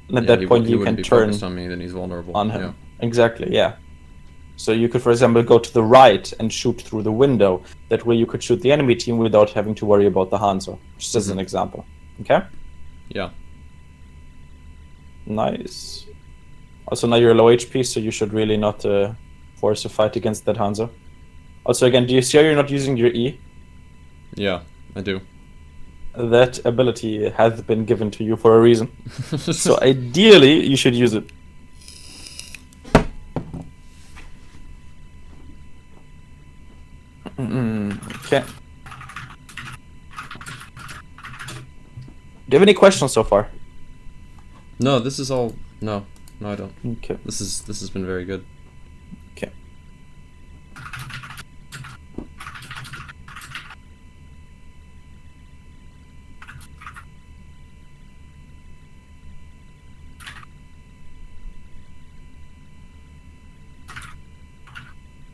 And at that point, he you wouldn't can be turn focused on me, then he's vulnerable. on him. Yeah. Exactly, yeah. So you could, for example, go to the right and shoot through the window. That way you could shoot the enemy team without having to worry about the Hanzo. Just as an example. Okay? Yeah. Nice. Also, now you're low HP, so you should really not force a fight against that Hanzo. Also, again, do you see how you're not using your E? Yeah, I do. That ability has been given to you for a reason. So ideally, you should use it. Okay. Do you have any questions so far? No, this is all. No, I don't. Okay. This has been very good. Okay.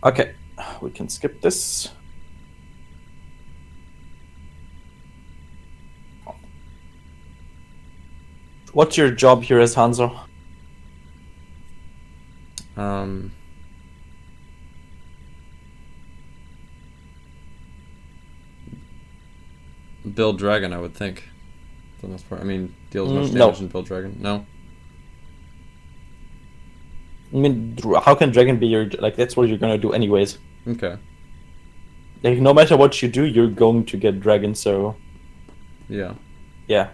Okay, we can skip this. What's your job here as Hanzo? Build dragon, I would think. For the most part. I mean, deals much no. damage in build dragon. No. I mean, how can Dragon be your... Like, that's what you're gonna do anyways. Okay. Like, no matter what you do, you're going to get Dragon, so... Yeah. Yeah.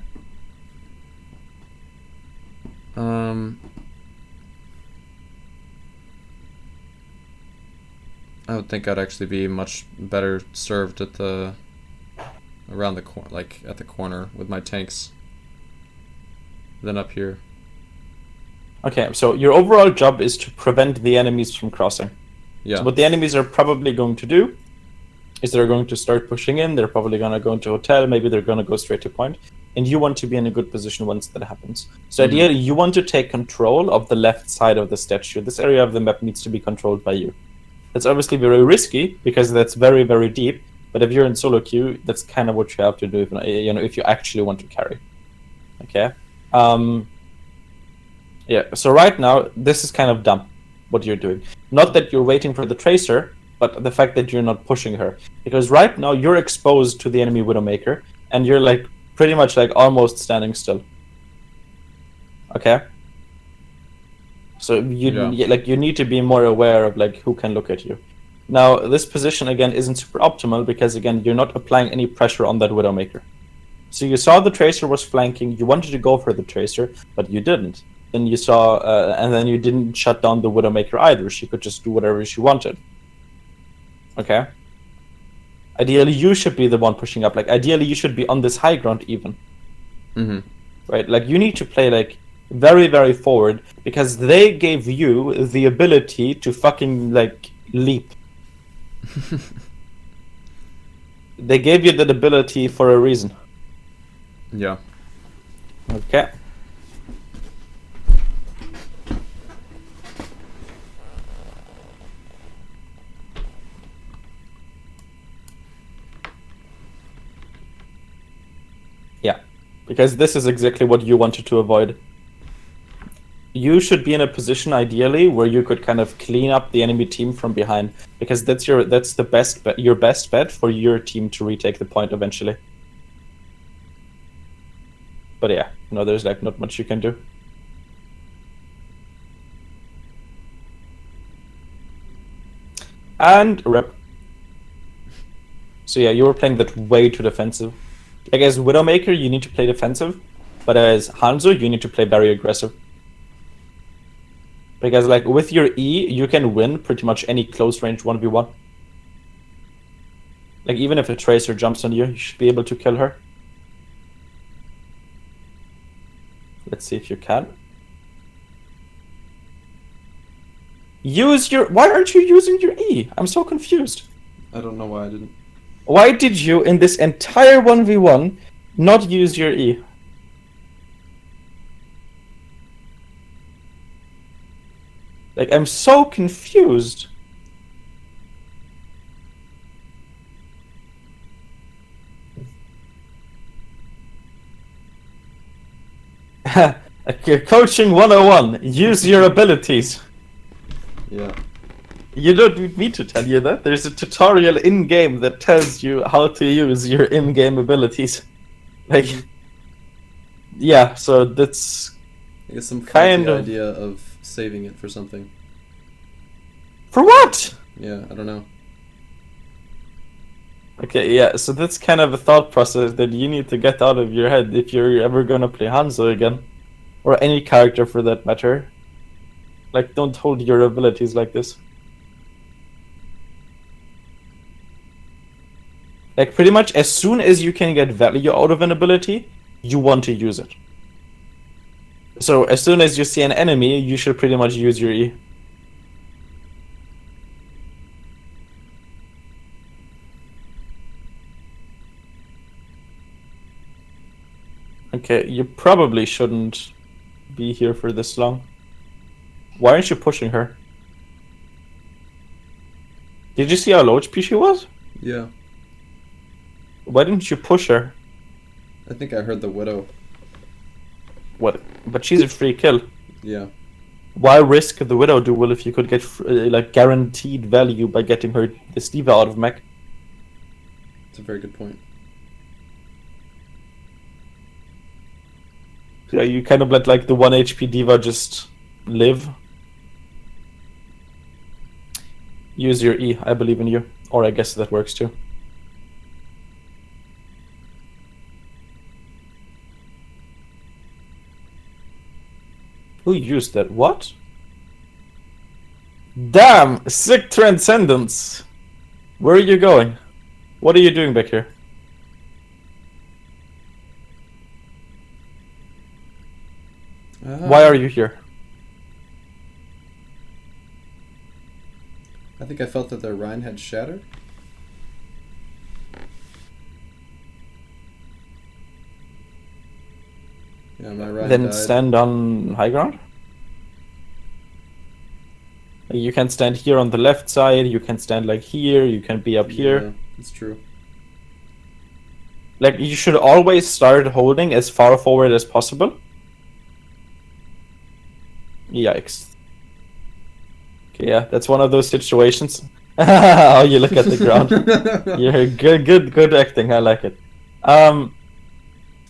I would think I'd actually be much better served at the... around the corner, like, at the corner with my tanks than up here. Okay, so your overall job is to prevent the enemies from crossing. Yeah. So what the enemies are probably going to do is they're going to start pushing in, they're probably going to go into hotel, maybe they're going to go straight to point, and you want to be in a good position once that happens. So ideally, you want to take control of the left side of the statue. This area of the map needs to be controlled by you. That's obviously very risky, because that's very, very deep, but if you're in solo queue, that's kind of what you have to do if you actually want to carry. Okay? Yeah, so right now, this is kind of dumb, what you're doing. Not that you're waiting for the Tracer, but the fact that you're not pushing her. Because right now, you're exposed to the enemy Widowmaker, and you're like pretty much like almost standing still. Okay? So you need to be more aware of like who can look at you. Now, this position again isn't super optimal because again, you're not applying any pressure on that Widowmaker. So you saw the Tracer was flanking, you wanted to go for the Tracer, but you didn't. Then you saw, and then you didn't shut down the Widowmaker either. She could just do whatever she wanted. Okay? Ideally, you should be the one pushing up. Like, ideally, you should be on this high ground even. Mm-hmm. Right? Like, you need to play, like, very, very forward, because they gave you the ability to fucking, like, leap. They gave you that ability for a reason. Yeah. Okay. Yeah, because this is exactly what you wanted to avoid. You should be in a position, ideally, where you could kind of clean up the enemy team from behind, because that's your best bet for your team to retake the point eventually. But yeah, no, there's like not much you can do. And rep. So yeah, you were playing that way too defensive. Like as Widowmaker, you need to play defensive, but as Hanzo, you need to play very aggressive. Because like with your E, you can win pretty much any close range 1v1. Like even if a Tracer jumps on you, you should be able to kill her. Let's see if you can. Why aren't you using your E? I'm so confused. I don't know why I didn't. Why did you, in this entire 1v1, not use your E? Like, I'm so confused. Coaching 101. Use your abilities. Yeah. You don't need me to tell you that. There's a tutorial in-game that tells you how to use your in-game abilities. Like, yeah, so that's I guess some kind fancy of... idea of saving it for something. For what? Yeah, I don't know. Okay, yeah, so that's kind of a thought process that you need to get out of your head if you're ever gonna play Hanzo again. Or any character for that matter. Like, don't hold your abilities like this. Like, pretty much as soon as you can get value out of an ability, you want to use it. So, as soon as you see an enemy, you should pretty much use your E. Okay, you probably shouldn't be here for this long. Why aren't you pushing her? Did you see how low HP she was? Yeah. Why didn't you push her? I think I heard the Widow. What? But she's a free kill. Yeah. Why risk the Widow duel if you could get like guaranteed value by getting her this diva out of mech? It's a very good point. Yeah, you kind of let like the 1 HP diva just live. Use your E, I believe in you. Or I guess that works too. Who used that? What? Damn! Sick transcendence! Where are you going? What are you doing back here? Why are you here? I think I felt that their Rhine had shattered. Yeah, my Rhine Then died. stand on high ground? You can stand here on the left side, you can stand like here, you can be up here. Yeah, it's true. Like, you should always start holding as far forward as possible. Yikes. Okay, yeah, that's one of those situations. How you look at the ground. You're good acting. I like it.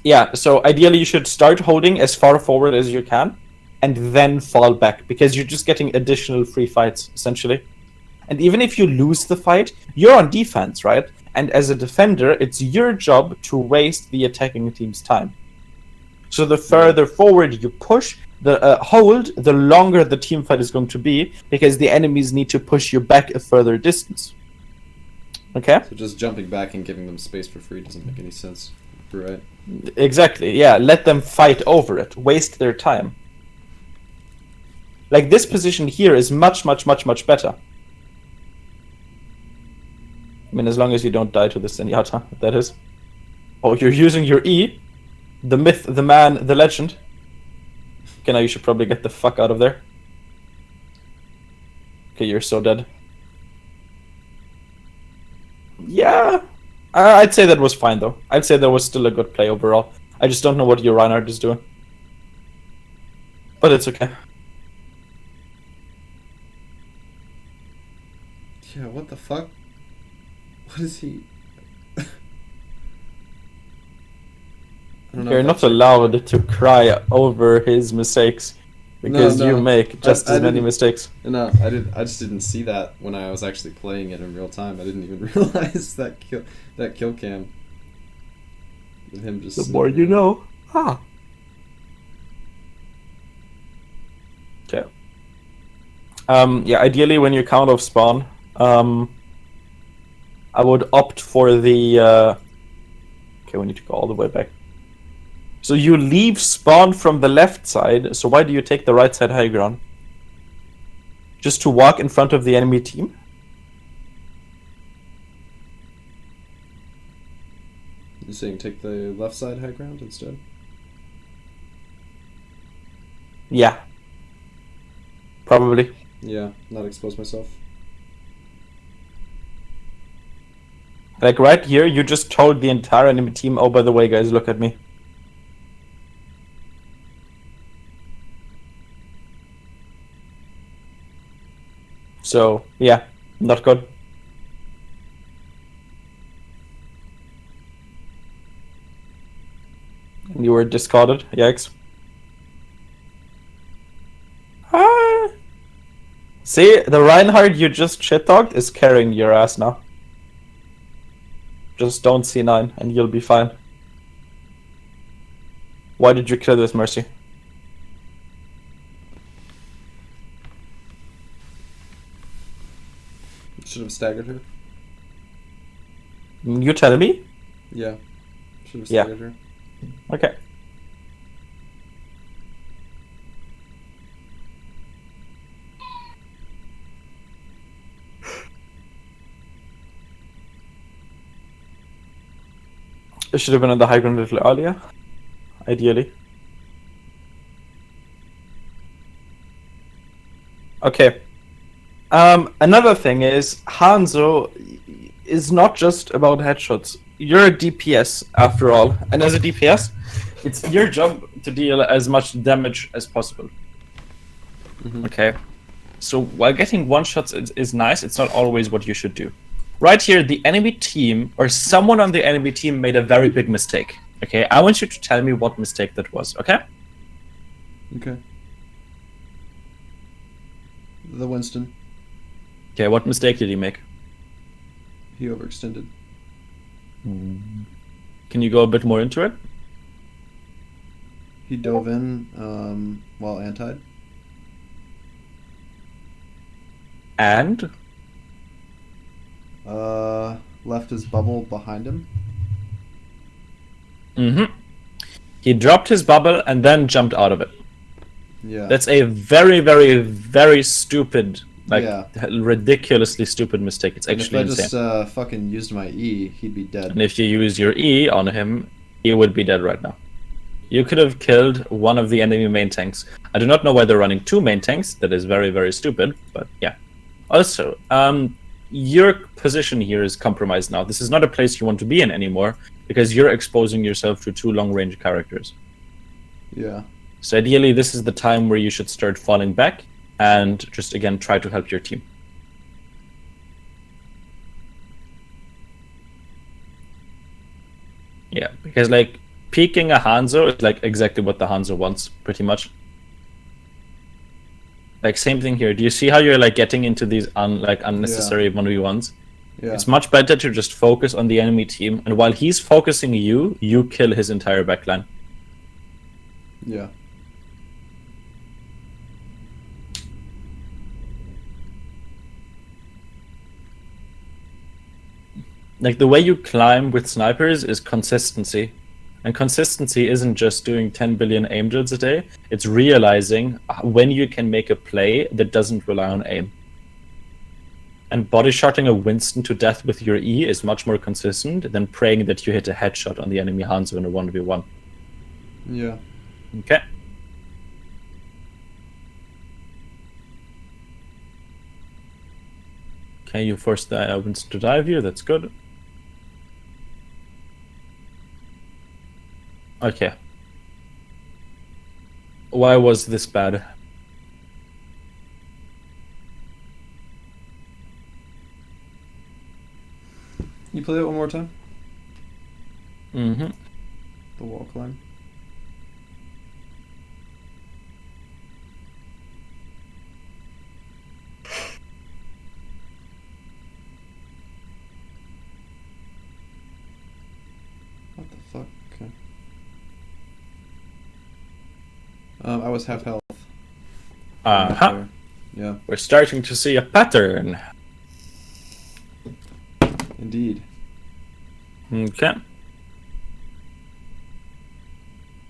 Yeah, so ideally you should start holding as far forward as you can, and then fall back, because you're just getting additional free fights, essentially. And even if you lose the fight, you're on defense, right? And as a defender, it's your job to waste the attacking team's time. So the further forward you push, the hold, the longer the team fight is going to be, because the enemies need to push you back a further distance. Okay? So just jumping back and giving them space for free doesn't make any sense. You're right. Exactly, yeah. Let them fight over it. Waste their time. Like, this position here is much better. I mean, as long as you don't die to this Zenyatta, that is. Oh, you're using your E? The myth, the man, the legend. Okay, now you should probably get the fuck out of there. Okay, you're so dead. Yeah. I'd say that was fine, though. I'd say that was still a good play overall. I just don't know what your Reinhardt is doing. But it's okay. Yeah, what the fuck? What is he? I don't know You're if not that's- allowed to cry over his mistakes, because No, you make just I as many didn't- mistakes. No, I didn't. I just didn't see that when I was actually playing it in real time. I didn't even realize that kill cam. With him just. The more you know. Ah. Okay. Yeah, ideally when you count off spawn, I would opt for the okay, we need to go all the way back. So you leave spawn from the left side, so why do you take the right side high ground? Just to walk in front of the enemy team? You're saying take the left side high ground instead? Yeah. Probably. Yeah, not expose myself. Like right here, you just told the entire enemy team, oh, by the way, guys, look at me. So, yeah, not good. You were discarded, yikes. Ah. See, the Reinhardt you just shit-talked is carrying your ass now. Just don't C9 and you'll be fine. Why did you kill this Mercy? Should have staggered her. You tell me? Yeah. Should have Yeah. staggered her. Okay. It should have been on the high ground a little earlier, ideally. Okay. Another thing is, Hanzo is not just about headshots. You're a DPS, after all. And as a DPS, it's your job to deal as much damage as possible. Mhm. Okay. So while getting one-shots is nice, it's not always what you should do. Right here, the enemy team, or someone on the enemy team made a very big mistake. Okay, I want you to tell me what mistake that was, okay? Okay. The Winston. Okay, what mistake did he make? He overextended. Can you go a bit more into it? He dove in while antied. And? Left his bubble behind him. Mm-hmm. He dropped his bubble and then jumped out of it. Yeah. That's a very, very, very stupid, like, Yeah. ridiculously stupid mistake. It's And actually if I insane. just fucking used my E, he'd be dead. And if you use your E on him, he would be dead right now. You could have killed one of the enemy main tanks. I do not know why they're running two main tanks. That is very, very stupid, but yeah. Also, your position here is compromised now. This is not a place you want to be in anymore, because you're exposing yourself to two long-range characters. Yeah. So ideally, this is the time where you should start falling back and just, again, try to help your team. Yeah, because, like, peeking a Hanzo is, like, exactly what the Hanzo wants, pretty much. Like, same thing here. Do you see how you're, like, getting into these unnecessary 1v1s? Yeah. It's much better to just focus on the enemy team, and while he's focusing you, you kill his entire backline. Yeah. Like, the way you climb with snipers is consistency. And consistency isn't just doing 10 billion aim drills a day, it's realizing when you can make a play that doesn't rely on aim. And body shotting a Winston to death with your E is much more consistent than praying that you hit a headshot on the enemy Hanzo in a 1v1. Yeah. Okay. Okay, you forced the Winston to dive here, that's good. Okay. Why was this bad? You play it one more time? Mm-hmm. The wall climb. What the fuck? Okay. I was half health. Uh-huh. Yeah, We're starting to see a pattern. indeed. Okay.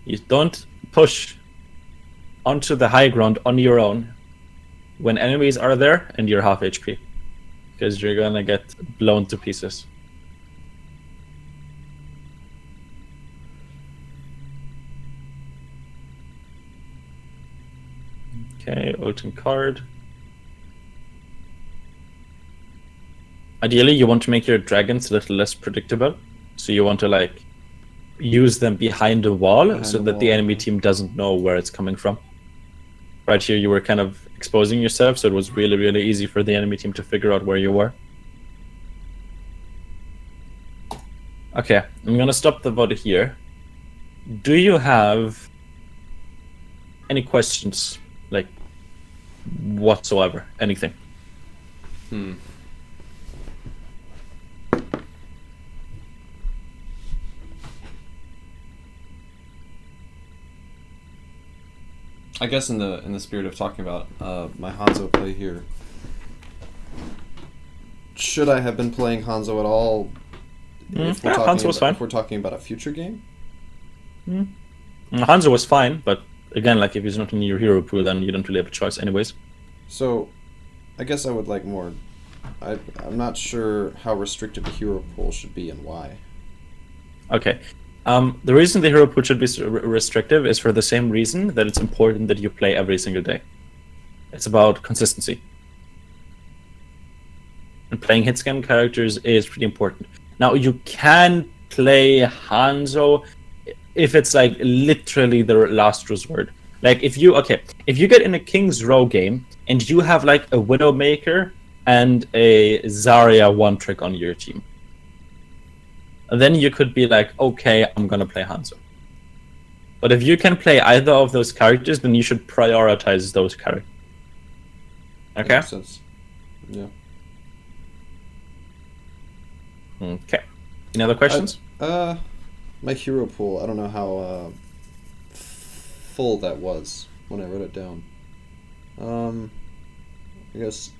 You don't push onto the high ground on your own when enemies are there and you're half HP. Because you're gonna get blown to pieces. Okay, ultimate card. ideally you want to make your dragons a little less predictable. So you want to like use them behind a wall Behind so a that the wall, enemy yeah. team doesn't know where it's coming from. Right here you were kind of exposing yourself, so it was really, really easy for the enemy team to figure out where you were. Okay, I'm gonna stop the VOD here. Do you have any questions, like whatsoever? Anything? I guess in the spirit of talking about my Hanzo play here, should I have been playing Hanzo at all? Hanzo was fine. If we're talking about a future game. Hanzo was fine, but again, like if he's not in your hero pool, then you don't really have a choice anyways. So, I guess I would like more. I'm not sure how restrictive the hero pool should be and why. Okay. The reason the hero pool should be restrictive is for the same reason that it's important that you play every single day. It's about consistency. And playing hit-scan characters is pretty important. Now, you can play Hanzo if it's like literally the last resort. Like if you get in a King's Row game and you have like a Widowmaker and a Zarya one trick on your team, then you could be like, okay, I'm gonna play Hanzo. But if you can play either of those characters, then you should prioritize those characters. That Okay? makes sense. Yeah. Okay. Any other questions? My hero pool. I don't know how full that was when I wrote it down. I guess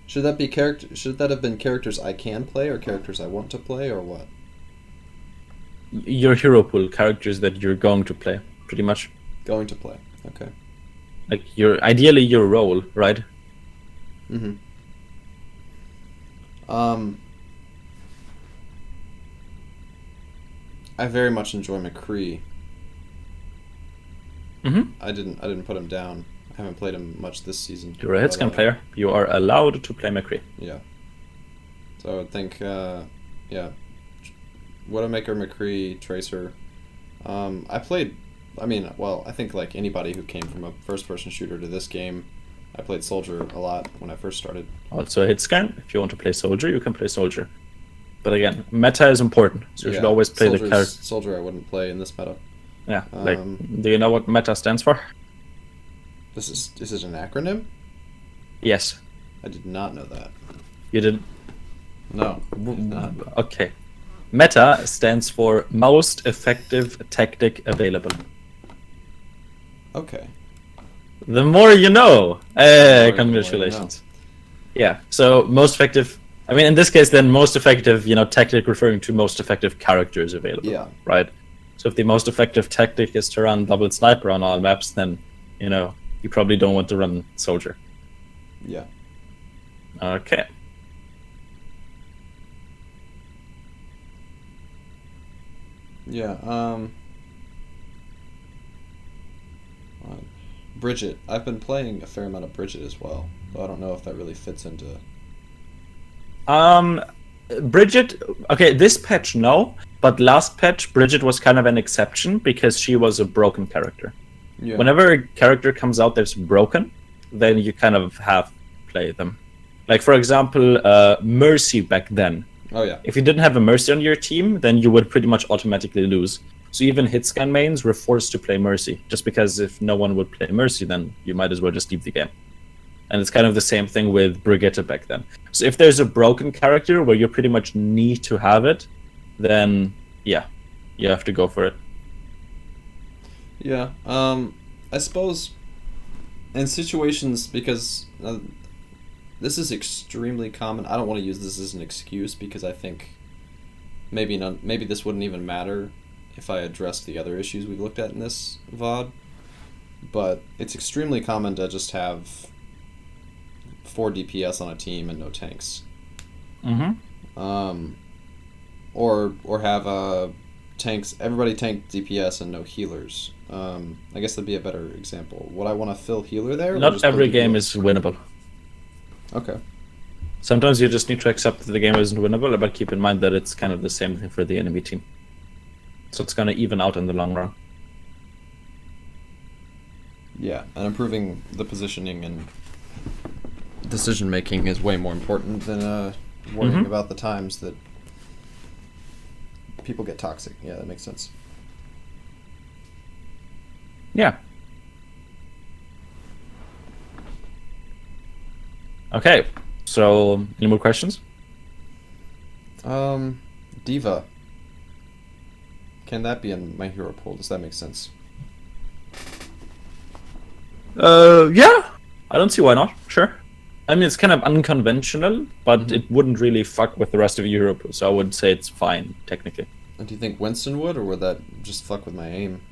should that be Should that have been characters I can play or characters I want to play or what? Your hero pool, characters that you're going to play, pretty much. Going to play. Okay. Like ideally your role, right? Mm-hmm. I very much enjoy McCree. Mm-hmm. I didn't put him down. I haven't played him much this season. You're a hit-scan but, player. You are allowed to play McCree. Yeah. So I would think, Widowmaker, McCree, Tracer. I think like anybody who came from a first-person shooter to this game, I played Soldier a lot when I first started. Also a hit-scan. If you want to play Soldier, you can play Soldier. But again, meta is important, so you should always play the character. Soldier I wouldn't play in this meta. Yeah, do you know what meta stands for? This is an acronym? Yes. I did not know that. You didn't? No, I did not. Okay. Meta stands for most effective tactic available. Okay. The more you know. The more you Congratulations. Yeah, so most effective... I mean, in this case, then most effective, tactic referring to most effective characters available. Yeah. Right? So if the most effective tactic is to run double sniper on all maps, then, you probably don't want to run Soldier. Yeah. Okay. Yeah, Bridget. I've been playing a fair amount of Bridget as well, though I don't know if that really fits into... Bridget, okay, this patch, no, but last patch, Bridget was kind of an exception because she was a broken character. Yeah. Whenever a character comes out that's broken, then you kind of have to play them. Like, for example, Mercy back then. Oh, yeah. If you didn't have a Mercy on your team, then you would pretty much automatically lose. So even hit-scan mains were forced to play Mercy, just because if no one would play Mercy, then you might as well just leave the game. And it's kind of the same thing with Brigitte back then. So if there's a broken character where you pretty much need to have it, then yeah, you have to go for it. Yeah, I suppose in situations, because this is extremely common. I don't want to use this as an excuse because I think maybe this wouldn't even matter if I addressed the other issues we looked at in this VOD. But it's extremely common to just have 4 DPS on a team and no tanks. Mm-hmm. Or have tanks, everybody tank DPS and no healers. I guess that'd be a better example. Would I want to fill healer there? Not every game is winnable. Okay. Sometimes you just need to accept that the game isn't winnable, but keep in mind that it's kind of the same thing for the enemy team. So it's gonna even out in the long run. Yeah, and improving the positioning and decision making is way more important than worrying about the times that people get toxic. Yeah, that makes sense. Yeah. Okay. So, any more questions? Diva. Can that be in my hero pool? Does that make sense? Yeah. I don't see why not. Sure. I mean, it's kind of unconventional, but it wouldn't really fuck with the rest of Europe, so I would say it's fine, technically. And do you think Winston would, or would that just fuck with my aim?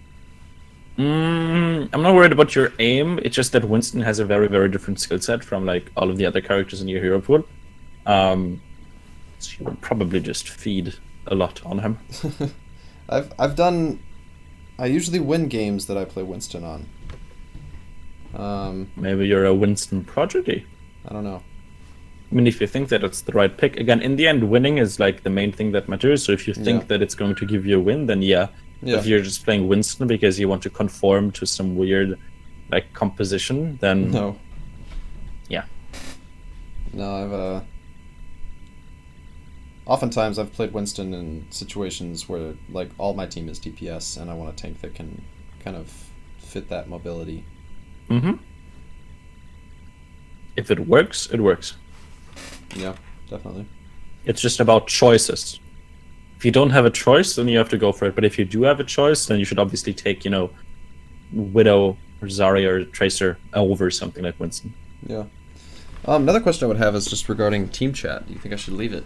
I'm not worried about your aim. It's just that Winston has a very, very different skill set from like all of the other characters in your hero pool. So you would probably just feed a lot on him. I usually win games that I play Winston on. Maybe you're a Winston prodigy. I don't know. I mean, if you think that it's the right pick, again, in the end, winning is like the main thing that matters. So if you think that it's going to give you a win, then yeah. If you're just playing Winston because you want to conform to some weird, like, composition, then no. Yeah. No, oftentimes I've played Winston in situations where like all my team is DPS, and I want a tank that can kind of fit that mobility. If it works, it works. Yeah, definitely. It's just about choices. If you don't have a choice, then you have to go for it. But if you do have a choice, then you should obviously take, Widow or Zarya or Tracer over something like Winston. Yeah. Another question I would have is just regarding team chat. Do you think I should leave it?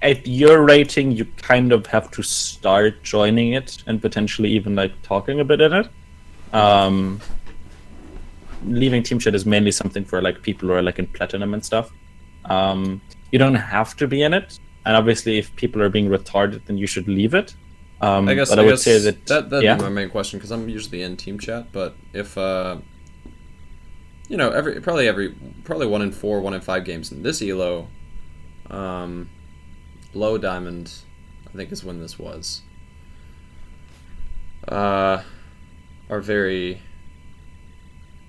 At your rating, you kind of have to start joining it and potentially even like talking a bit in it. Leaving team chat is mainly something for like people who are like in platinum and stuff. You don't have to be in it, and obviously if people are being retarded, then you should leave it. I would say that'd be my main question, because I'm usually in team chat. But if probably 1 in 4, 1 in 5 games in this elo, low diamond, I think is when this was, are very,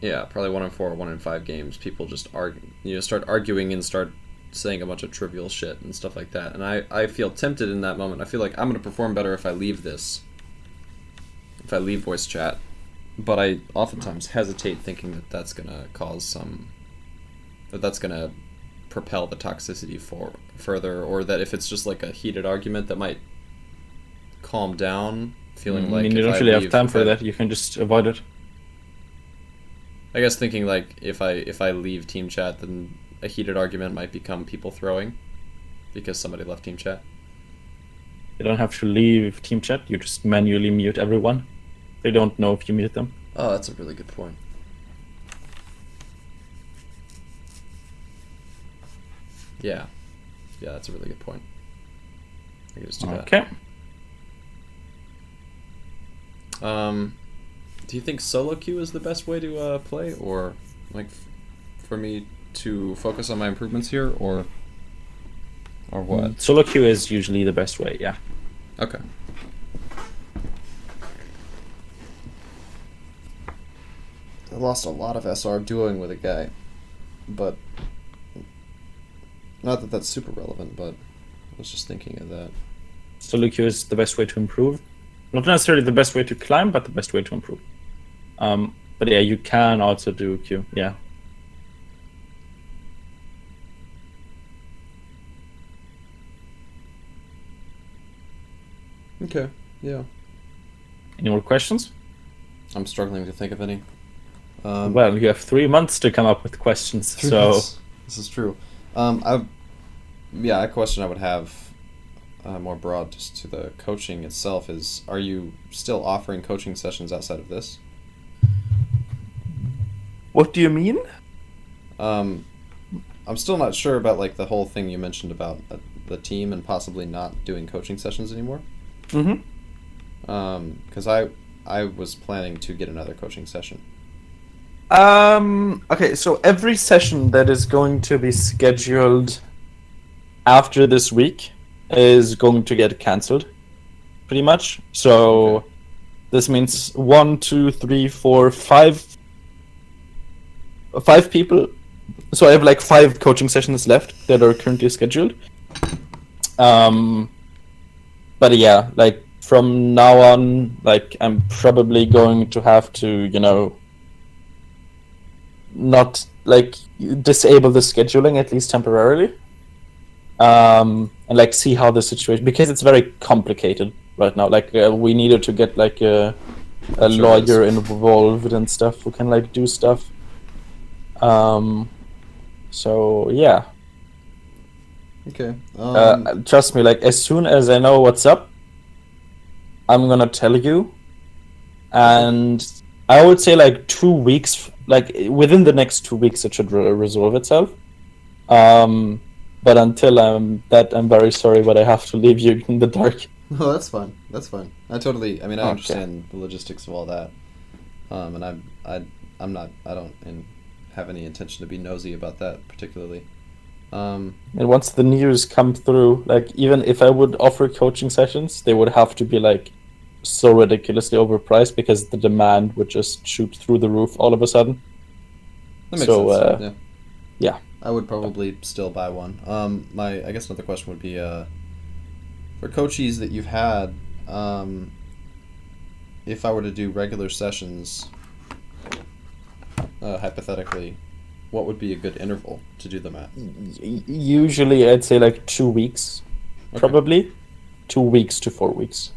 probably 1 in 4 or 1 in 5 games, people just start arguing and start saying a bunch of trivial shit and stuff like that. And I feel tempted in that moment. I feel like I'm going to perform better if I leave this. If I leave voice chat. But I oftentimes hesitate, thinking that that's going to cause that's going to propel the toxicity further, or that if it's just like a heated argument that might calm down, feeling like... I mean, you don't really have time for that. You can just avoid it. I guess thinking like if I leave team chat, then a heated argument might become people throwing because somebody left team chat. You don't have to leave team chat. You just manually mute everyone. They don't know if you mute them. Oh, that's a really good point. Yeah, that's a really good point. I can just do that. Okay. Do you think solo queue is the best way to play, or like for me to focus on my improvements here, or what? Solo queue is usually the best way, yeah. Okay. I lost a lot of SR duoing with a guy, but not that that's super relevant, but I was just thinking of that. Solo queue is the best way to improve. Not necessarily the best way to climb, but the best way to improve. But yeah, you can also do queue, yeah. Okay, yeah. Any more questions? I'm struggling to think of any. Well, you have 3 months to come up with questions, so... This is true. A question I would have more broad just to the coaching itself is, are you still offering coaching sessions outside of this? What do you mean? I'm still not sure about like the whole thing you mentioned about the team and possibly not doing coaching sessions anymore. Mm-hmm. Because I was planning to get another coaching session. Okay, so every session that is going to be scheduled after this week is going to get cancelled, pretty much. So Okay. this means 5 people. So I have like 5 coaching sessions left that are currently scheduled. But yeah, like from now on, like I'm probably going to have to, not like disable the scheduling at least temporarily. And like see how the situation, because it's very complicated right now. Like we needed to get like a Sure it is. lawyer involved and stuff who can like do stuff. So yeah. Okay. Trust me, like as soon as I know what's up, I'm gonna tell you. And I would say like 2 weeks, like within the next 2 weeks, it should resolve itself. But until I'm very sorry, but I have to leave you in the dark. No, that's fine. That's fine. I Okay. understand the logistics of all that. And I'm not. I don't have any intention to be nosy about that particularly. And once the news come through, like even if I would offer coaching sessions, they would have to be like so ridiculously overpriced because the demand would just shoot through the roof all of a sudden. That makes So, sense. Yeah. yeah. I would probably still buy one. I guess another question would be, for coaches that you've had, if I were to do regular sessions, hypothetically, what would be a good interval to do them at? Usually, I'd say like 2 weeks, Okay. probably 2 weeks to 4 weeks.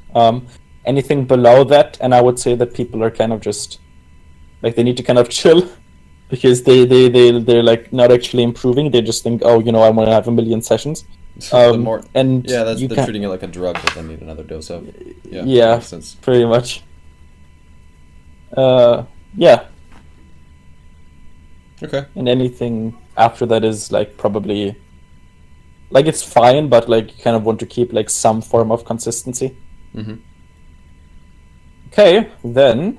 Anything below that, and I would say that people are kind of just like they need to kind of chill because they're like not actually improving. They just think, oh, I want to have a million sessions. The more, And yeah, you they're can, treating it like a drug that they need another dose of. Yeah, Yeah. that makes sense. pretty much. Yeah, Okay. and anything after that is like probably like it's fine, but like you kind of want to keep like some form of consistency. Mm-hmm. Okay, then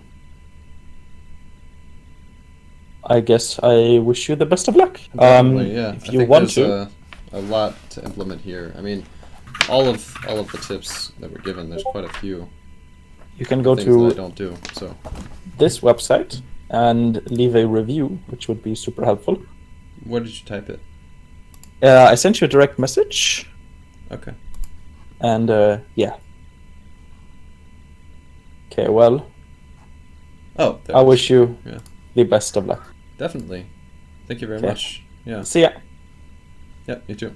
I guess I wish you the best of luck. Definitely, yeah. If I you think want there's to, a lot to implement here. I mean, all of the tips that were given, there's quite a few you can go things that I to don't do. So, this website and leave a review, which would be super helpful. where did you type it? I sent you a direct message, Okay. and yeah. Okay, well, Oh, there I it is. wish you Yeah. the best of luck. Definitely. Thank you very Okay. much. Yeah. See ya. Yeah, you too.